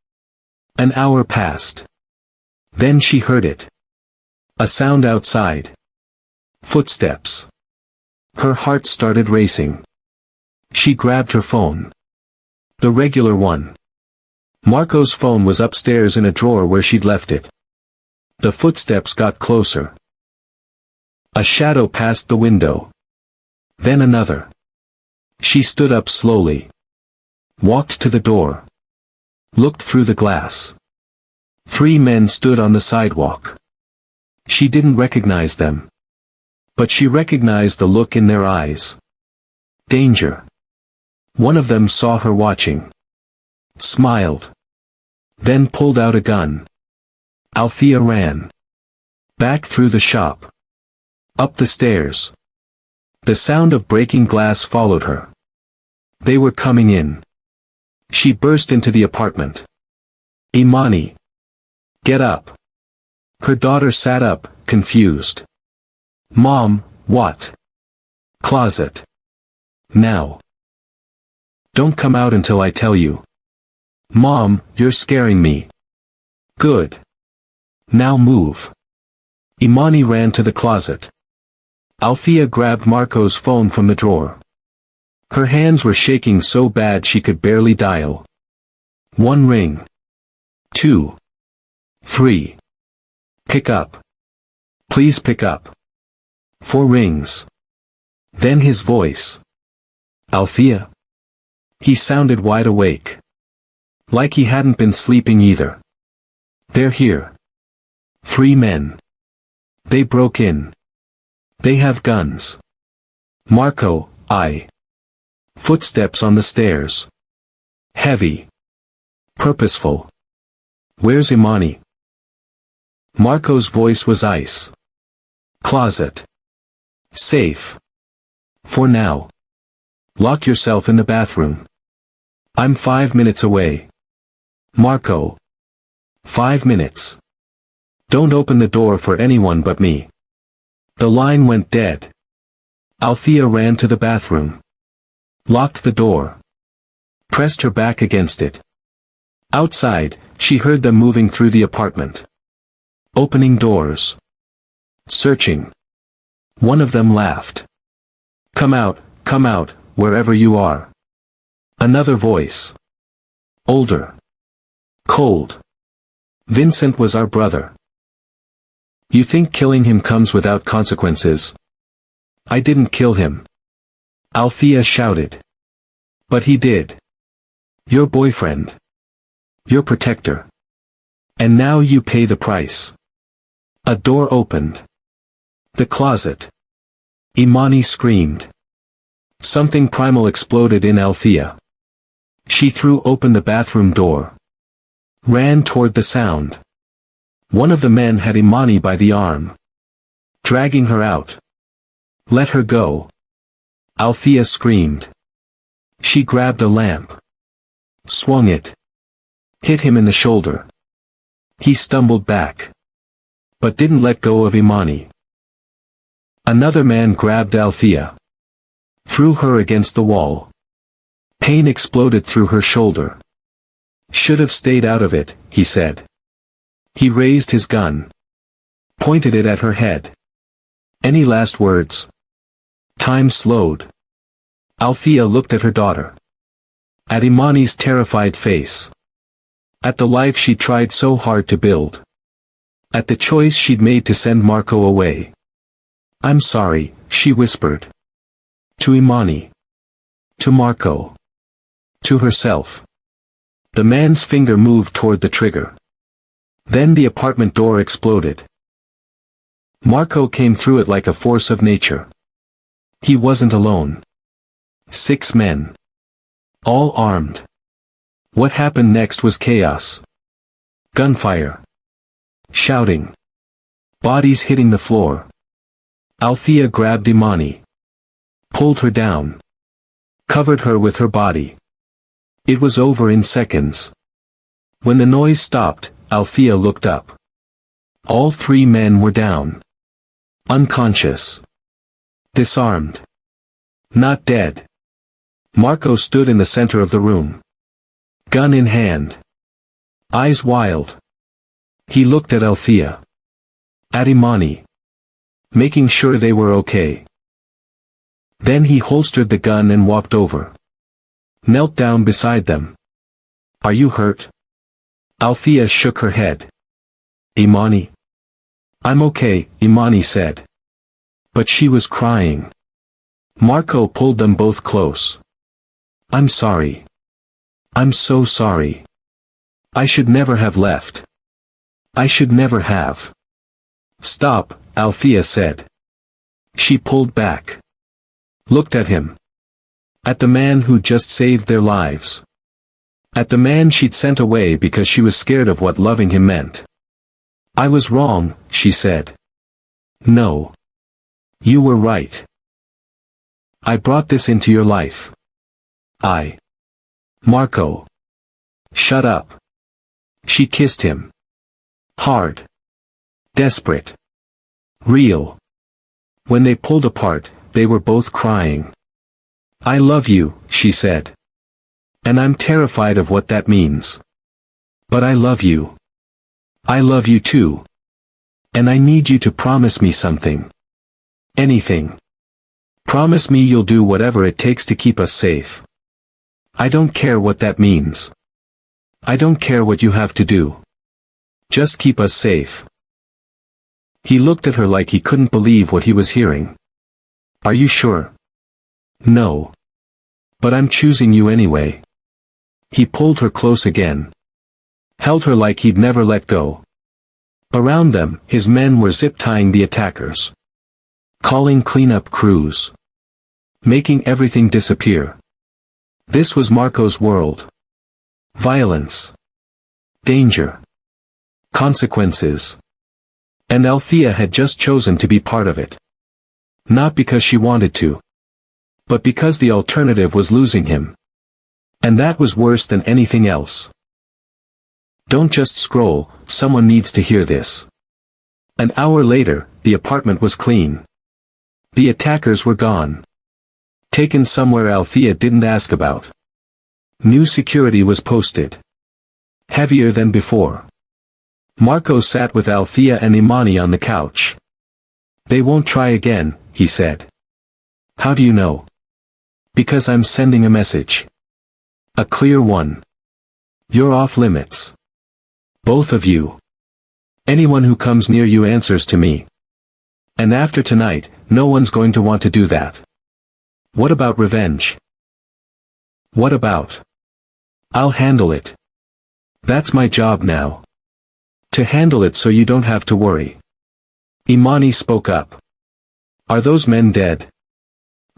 An hour passed. Then she heard it. A sound outside. Footsteps. Her heart started racing. She grabbed her phone. The regular one. Marco's phone was upstairs in a drawer where she'd left it. The footsteps got closer. A shadow passed the window. Then another. She stood up slowly. Walked to the door. Looked through the glass. 3 men stood on the sidewalk. She didn't recognize them. But she recognized the look in their eyes. Danger. One of them saw her watching. Smiled. Then pulled out a gun. Althea ran. Back through the shop. Up the stairs. The sound of breaking glass followed her. They were coming in. She burst into the apartment. Imani. Get up. Her daughter sat up, confused. Mom, what? Closet. Now. Don't come out until I tell you. Mom, you're scaring me. Good. Now move. Imani ran to the closet. Althea grabbed Marco's phone from the drawer. Her hands were shaking so bad she could barely dial. 1 ring. 2. 3. Pick up. Please pick up. 4 rings. Then his voice. Althea? He sounded wide awake. Like he hadn't been sleeping either. They're here. 3 men. They broke in. They have guns. Marco, I. Footsteps on the stairs. Heavy. Purposeful. Where's Imani? Marco's voice was ice. Closet. Safe. For now. Lock yourself in the bathroom. I'm 5 minutes away. Marco. 5 minutes. Don't open the door for anyone but me. The line went dead. Althea ran to the bathroom. Locked the door. Pressed her back against it. Outside, she heard them moving through the apartment. Opening doors. Searching. One of them laughed. Come out, wherever you are. Another voice. Older. Cold. Vincent was our brother. You think killing him comes without consequences? I didn't kill him. Althea shouted. But he did. Your boyfriend. Your protector. And now you pay the price. A door opened. The closet. Imani screamed. Something primal exploded in Althea. She threw open the bathroom door. Ran toward the sound. One of the men had Imani by the arm. Dragging her out. Let her go. Althea screamed. She grabbed a lamp. Swung it. Hit him in the shoulder. He stumbled back. But didn't let go of Imani. Another man grabbed Althea. Threw her against the wall. Pain exploded through her shoulder. Should have stayed out of it, he said. He raised his gun. Pointed it at her head. Any last words? Time slowed. Althea looked at her daughter. At Imani's terrified face. At the life she tried so hard to build. At the choice she'd made to send Marco away. I'm sorry, she whispered. To Imani. To Marco. To herself. The man's finger moved toward the trigger. Then the apartment door exploded. Marco came through it like a force of nature. He wasn't alone. 6 men. All armed. What happened next was chaos. Gunfire. Shouting. Bodies hitting the floor. Althea grabbed Imani. Pulled her down. Covered her with her body. It was over in seconds. When the noise stopped, Althea looked up. All 3 men were down. Unconscious. Disarmed. Not dead. Marco stood in the center of the room. Gun in hand. Eyes wild. He looked at Althea. At Imani. Making sure they were okay. Then he holstered the gun and walked over. Knelt down beside them. Are you hurt? Althea shook her head. Imani? I'm okay, Imani said. But she was crying. Marco pulled them both close. I'm sorry. I'm so sorry. I should never have left. I should never have. Stop, Althea said. She pulled back. Looked at him. At the man who just saved their lives. At the man she'd sent away because she was scared of what loving him meant. I was wrong, she said. No. You were right. I brought this into your life. Marco. Shut up. She kissed him. Hard. Desperate. Real. When they pulled apart, they were both crying. I love you, she said. And I'm terrified of what that means. But I love you. I love you too. And I need you to promise me something. Anything. Promise me you'll do whatever it takes to keep us safe. I don't care what that means. I don't care what you have to do. Just keep us safe. He looked at her like he couldn't believe what he was hearing. Are you sure? No. But I'm choosing you anyway. He pulled her close again. Held her like he'd never let go. Around them, his men were zip-tying the attackers. Calling cleanup crews. Making everything disappear. This was Marco's world. Violence. Danger. Consequences. And Althea had just chosen to be part of it. Not because she wanted to. But because the alternative was losing him. And that was worse than anything else. Don't just scroll, someone needs to hear this. An hour later, the apartment was clean. The attackers were gone. Taken somewhere Althea didn't ask about. New security was posted. Heavier than before. Marco sat with Althea and Imani on the couch. They won't try again, he said. How do you know? Because I'm sending a message. A clear one. You're off limits. Both of you. Anyone who comes near you answers to me. And after tonight, no one's going to want to do that. What about revenge? What about? I'll handle it. That's my job now. To handle it so you don't have to worry. Imani spoke up. Are those men dead?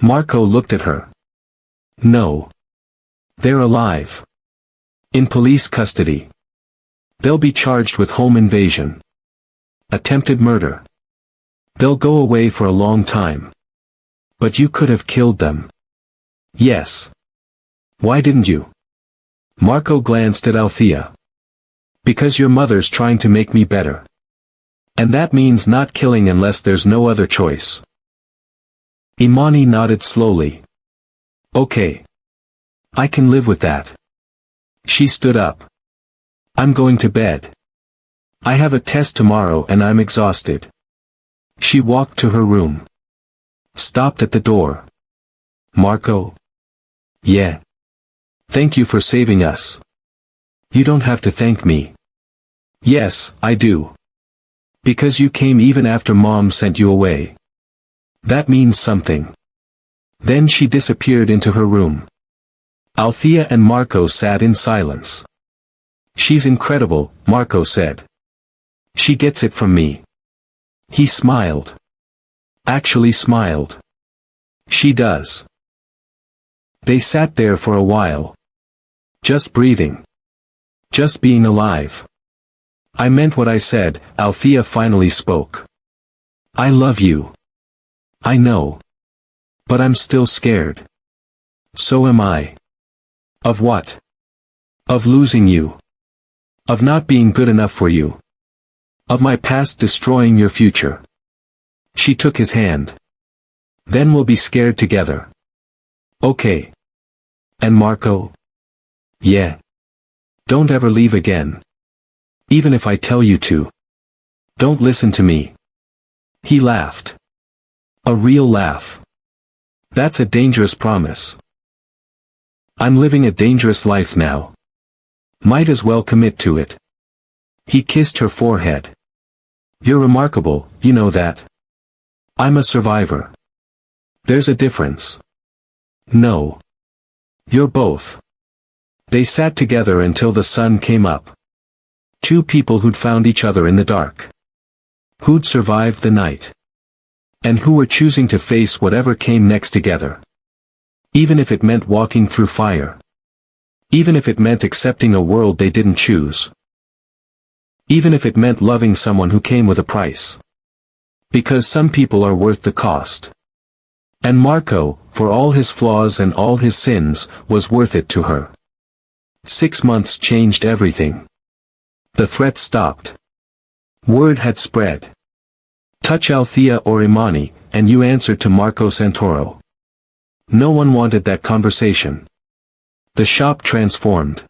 Marco looked at her. No. They're alive. In police custody. They'll be charged with home invasion. Attempted murder. They'll go away for a long time. But you could have killed them. Yes. Why didn't you? Marco glanced at Althea. Because your mother's trying to make me better. And that means not killing unless there's no other choice. Imani nodded slowly. Okay. I can live with that. She stood up. I'm going to bed. I have a test tomorrow and I'm exhausted. She walked to her room. Stopped at the door. Marco? Yeah. Thank you for saving us. You don't have to thank me. Yes, I do. Because you came even after Mom sent you away. That means something. Then she disappeared into her room. Althea and Marco sat in silence. She's incredible, Marco said. She gets it from me. He smiled. Actually smiled. She does. They sat there for a while. Just breathing. Just being alive. I meant what I said, Althea finally spoke. I love you. I know. But I'm still scared. So am I. Of what? Of losing you. Of not being good enough for you. Of my past destroying your future. She took his hand. Then we'll be scared together. Okay. And Marco? Yeah. Don't ever leave again. Even if I tell you to. Don't listen to me. He laughed. A real laugh. That's a dangerous promise. I'm living a dangerous life now. Might as well commit to it. He kissed her forehead. You're remarkable, you know that. I'm a survivor. There's a difference. No. You're both. They sat together until the sun came up. Two people who'd found each other in the dark. Who'd survived the night. And who were choosing to face whatever came next together. Even if it meant walking through fire. Even if it meant accepting a world they didn't choose. Even if it meant loving someone who came with a price. Because some people are worth the cost. And Marco, for all his flaws and all his sins, was worth it to her. 6 months changed everything. The threat stopped. Word had spread. Touch Althea or Imani, and you answered to Marco Santoro. No one wanted that conversation. The shop transformed.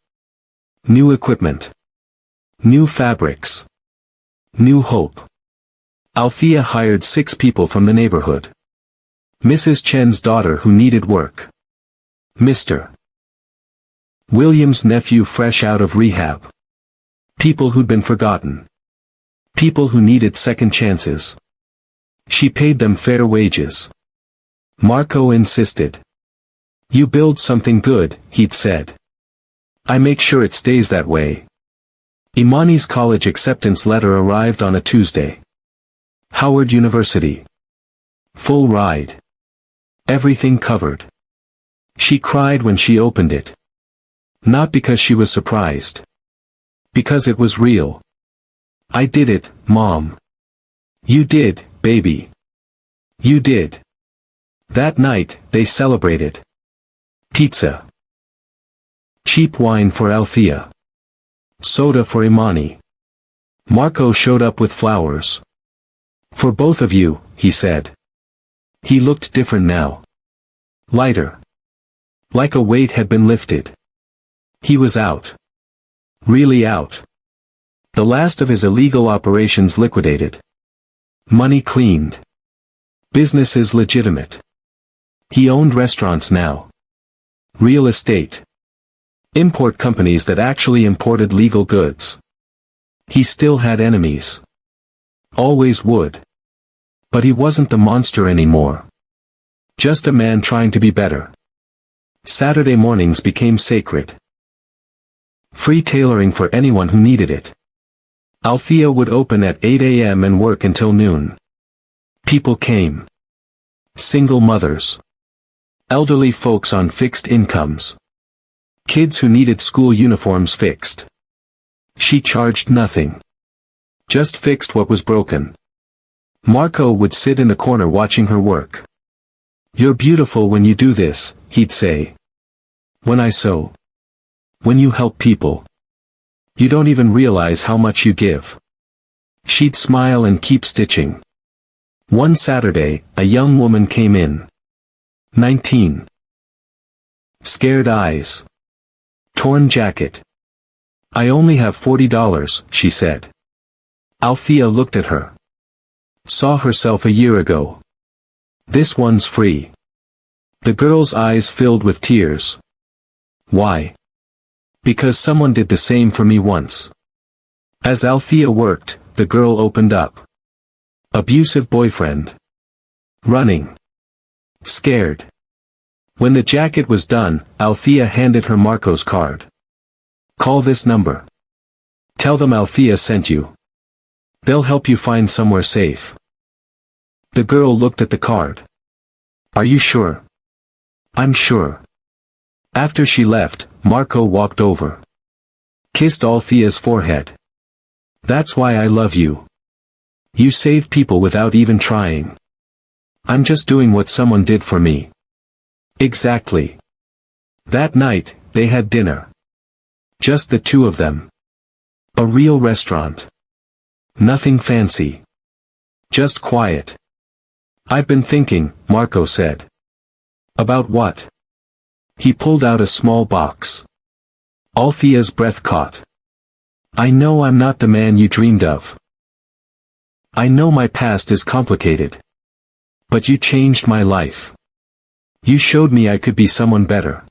New equipment. New fabrics. New hope. Althea hired 6 people from the neighborhood. Mrs. Chen's daughter who needed work. Mr. William's nephew fresh out of rehab. People who'd been forgotten. People who needed second chances. She paid them fair wages. Marco insisted. You build something good, he'd said. I make sure it stays that way. Imani's college acceptance letter arrived on a Tuesday. Howard University. Full ride. Everything covered. She cried when she opened it. Not because she was surprised. Because it was real. I did it, Mom. You did, baby. You did. That night, they celebrated. Pizza. Cheap wine for Althea. Soda for Imani. Marco showed up with flowers. For both of you, he said. He looked different now. Lighter. Like a weight had been lifted. He was out. Really out. The last of his illegal operations liquidated. Money cleaned. Businesses legitimate. He owned restaurants now. Real estate. Import companies that actually imported legal goods. He still had enemies. Always would. But he wasn't the monster anymore. Just a man trying to be better. Saturday mornings became sacred. Free tailoring for anyone who needed it. Althea would open at 8 a.m. and work until noon. People came. Single mothers. Elderly folks on fixed incomes. Kids who needed school uniforms fixed. She charged nothing. Just fixed what was broken. Marco would sit in the corner watching her work. You're beautiful when you do this, he'd say. When I sew. When you help people. You don't even realize how much you give. She'd smile and keep stitching. One Saturday, a young woman came in. 19. Scared eyes. Torn jacket. I only have $40, she said. Althea looked at her. Saw herself a year ago. This one's free. The girl's eyes filled with tears. Why? Because someone did the same for me once. As Althea worked, the girl opened up. Abusive boyfriend. Running. Scared. When the jacket was done, Althea handed her Marco's card. Call this number. Tell them Althea sent you. They'll help you find somewhere safe. The girl looked at the card. Are you sure? I'm sure. After she left, Marco walked over. Kissed Althea's forehead. That's why I love you. You save people without even trying. I'm just doing what someone did for me. Exactly. That night, they had dinner. Just the two of them. A real restaurant. Nothing fancy. Just quiet. I've been thinking, Marco said. About what? He pulled out a small box. Althea's breath caught. I know I'm not the man you dreamed of. I know my past is complicated. But you changed my life. You showed me I could be someone better.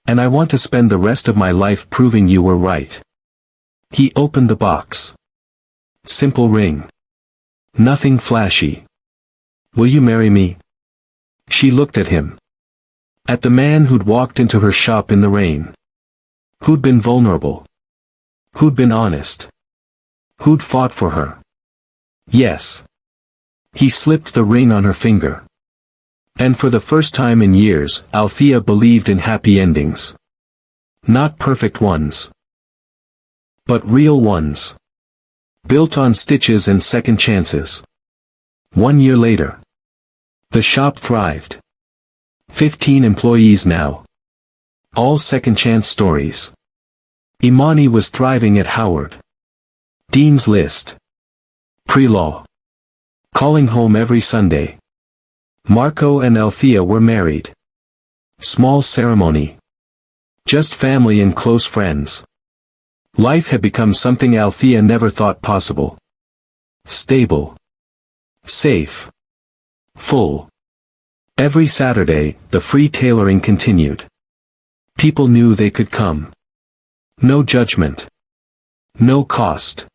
And I want to spend the rest of my life proving you were right. He opened the box. Simple ring. Nothing flashy. Will you marry me? She looked at him. At the man who'd walked into her shop in the rain. Who'd been vulnerable. Who'd been honest. Who'd fought for her. Yes. He slipped the ring on her finger. And for the first time in years, Althea believed in happy endings. Not perfect ones. But real ones. Built on stitches and second chances. 1 year later. The shop thrived. 15 employees now. All second chance stories. Imani was thriving at Howard. Dean's List. Pre-law. Calling home every Sunday. Marco and Althea were married. Small ceremony. Just family and close friends. Life had become something Althea never thought possible. Stable. Safe. Full. Every Saturday, the free tailoring continued. People knew they could come. No judgment. No cost.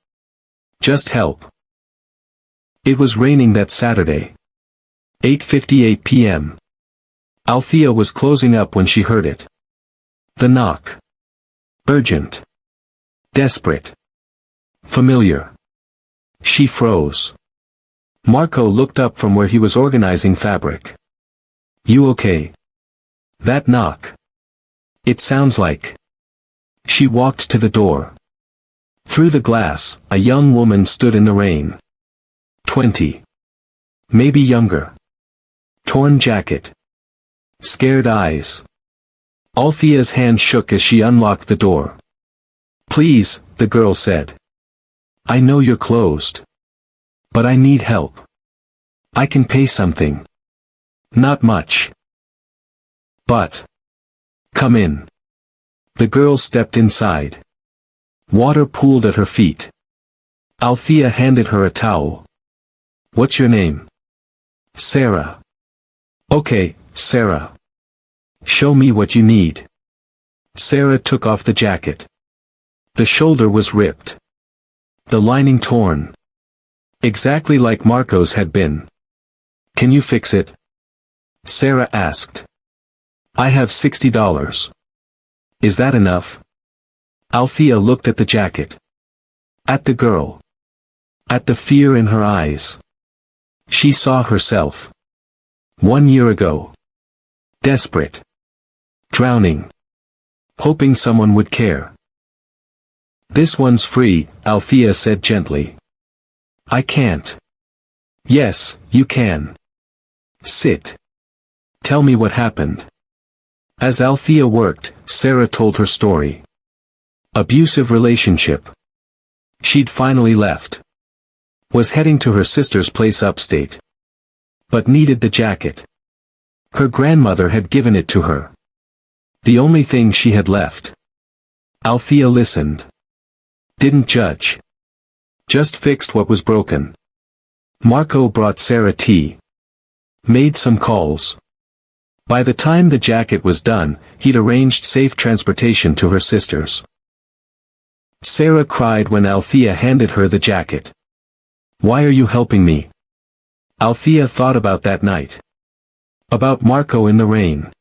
Just help. It was raining that Saturday. 8:58 p.m. Althea was closing up when she heard it. The knock. Urgent. Desperate. Familiar. She froze. Marco looked up from where he was organizing fabric. You okay? That knock. It sounds like. She walked to the door. Through the glass, a young woman stood in the rain. 20. Maybe younger. Torn jacket. Scared eyes. Althea's hand shook as she unlocked the door. Please, the girl said. I know you're closed. But I need help. I can pay something. Not much. But. Come in. The girl stepped inside. Water pooled at her feet. Althea handed her a towel. What's your name? Sarah. Okay, Sarah. Show me what you need. Sarah took off the jacket. The shoulder was ripped. The lining torn. Exactly like Marco's had been. Can you fix it? Sarah asked. I have $60. Is that enough? Althea looked at the jacket. At the girl. At the fear in her eyes. She saw herself. 1 year ago. Desperate. Drowning. Hoping someone would care. This one's free, Althea said gently. I can't. Yes, you can. Sit. Tell me what happened. As Althea worked, Sarah told her story. Abusive relationship. She'd finally left. Was heading to her sister's place upstate. But needed the jacket. Her grandmother had given it to her. The only thing she had left. Althea listened. Didn't judge. Just fixed what was broken. Marco brought Sarah tea. Made some calls. By the time the jacket was done, he'd arranged safe transportation to her sister's. Sarah cried when Althea handed her the jacket. Why are you helping me? Althea thought about that night. About Marco in the rain.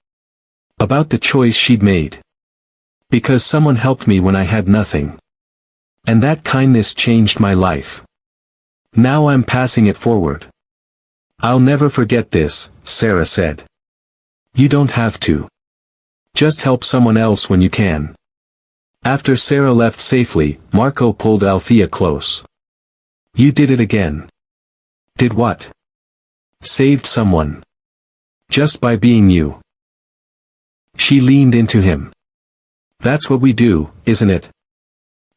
About the choice she'd made. Because someone helped me when I had nothing. And that kindness changed my life. Now I'm passing it forward. I'll never forget this, Sarah said. You don't have to. Just help someone else when you can. After Sarah left safely, Marco pulled Althea close. You did it again. Did what? Saved someone. Just by being you. She leaned into him. That's what we do, isn't it?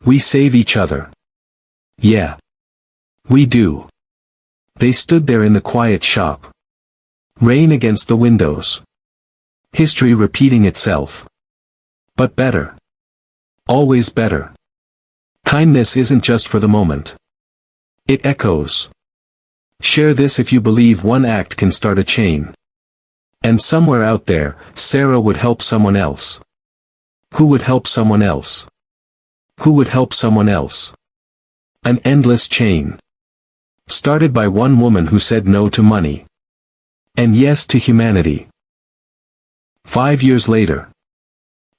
We save each other. Yeah. We do. They stood there in the quiet shop. Rain against the windows. History repeating itself. But better. Always better. Kindness isn't just for the moment. It echoes. Share this if you believe one act can start a chain. And somewhere out there, Sarah would help someone else. Who would help someone else? Who would help someone else? An endless chain. Started by one woman who said no to money. And yes to humanity. 5 years later.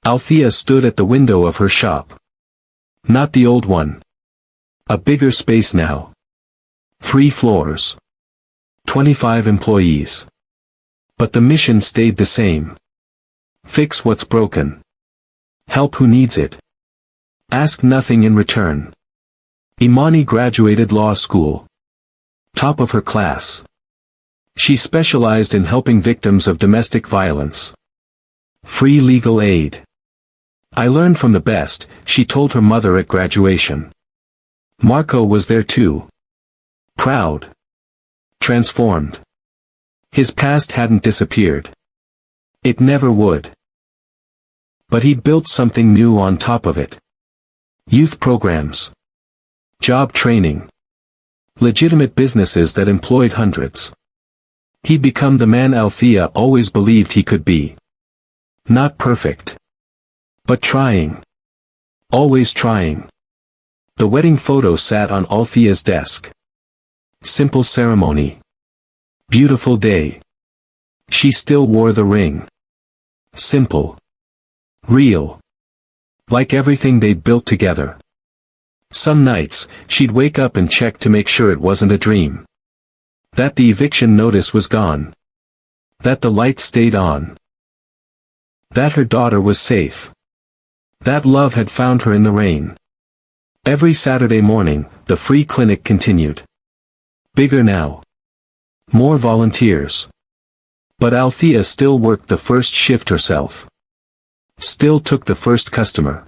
Althea stood at the window of her shop. Not the old one. A bigger space now. 3 floors. 25 employees. But the mission stayed the same. Fix what's broken. Help who needs it. Ask nothing in return. Imani graduated law school. Top of her class. She specialized in helping victims of domestic violence. Free legal aid. I learned from the best, she told her mother at graduation. Marco was there too. Proud. Transformed. His past hadn't disappeared. It never would. But he'd built something new on top of it. Youth programs. Job training. Legitimate businesses that employed hundreds. He'd become the man Althea always believed he could be. Not perfect. But trying. Always trying. The wedding photo sat on Althea's desk. Simple ceremony. Beautiful day. She still wore the ring. Simple. Real. Like everything they'd built together. Some nights, she'd wake up and check to make sure it wasn't a dream. That the eviction notice was gone. That the lights stayed on. That her daughter was safe. That love had found her in the rain. Every Saturday morning, the free clinic continued. Bigger now. More volunteers. But Althea still worked the first shift herself. Still took the first customer.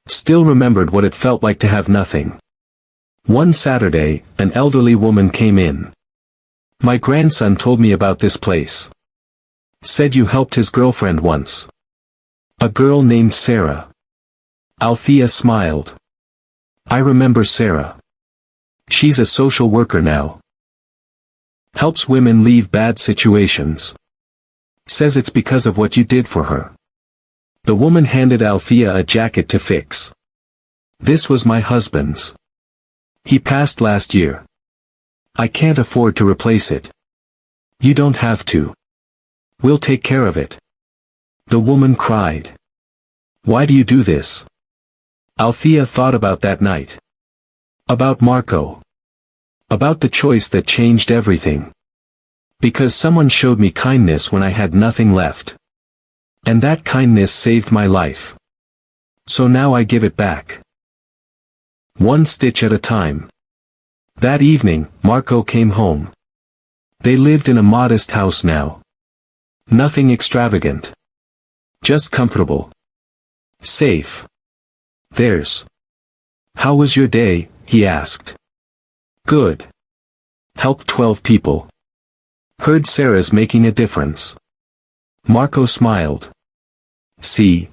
Still remembered what it felt like to have nothing. One Saturday, an elderly woman came in. My grandson told me about this place. Said you helped his girlfriend once. A girl named Sarah. Althea smiled. I remember Sarah. She's a social worker now. Helps women leave bad situations. Says it's because of what you did for her. The woman handed Althea a jacket to fix. This was my husband's. He passed last year. I can't afford to replace it. You don't have to. We'll take care of it. The woman cried. Why do you do this? Althea thought about that night. About Marco. About the choice that changed everything. Because someone showed me kindness when I had nothing left. And that kindness saved my life. So now I give it back. One stitch at a time. That evening, Marco came home. They lived in a modest house now. Nothing extravagant. Just comfortable. Safe. Theirs. How was your day? He asked. Good. Helped 12 people. Heard Sarah's making a difference. Marco smiled. See?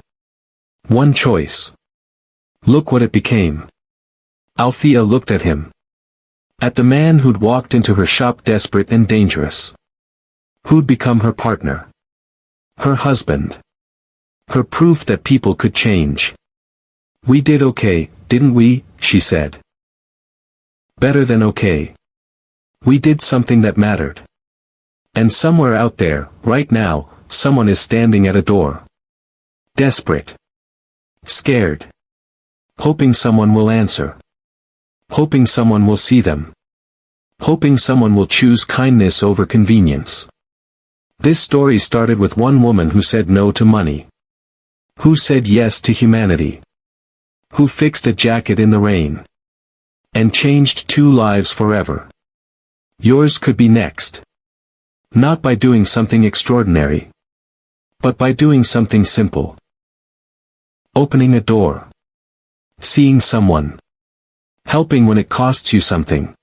One choice. Look what it became. Althea looked at him. At the man who'd walked into her shop desperate and dangerous. Who'd become her partner. Her husband. Her proof that people could change. We did okay, didn't we? She said. Better than okay. We did something that mattered. And somewhere out there, right now, someone is standing at a door. Desperate. Scared. Hoping someone will answer. Hoping someone will see them. Hoping someone will choose kindness over convenience. This story started with one woman who said no to money. Who said yes to humanity. Who fixed a jacket in the rain. And changed 2 lives forever. Yours could be next. Not by doing something extraordinary. But by doing something simple. Opening a door. Seeing someone. Helping when it costs you something.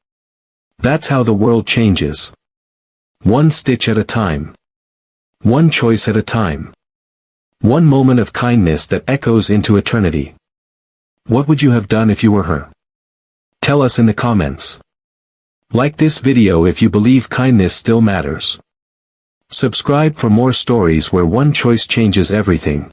That's how the world changes. One stitch at a time. One choice at a time. One moment of kindness that echoes into eternity. What would you have done if you were her? Tell us in the comments. Like this video if you believe kindness still matters. Subscribe for more stories where one choice changes everything.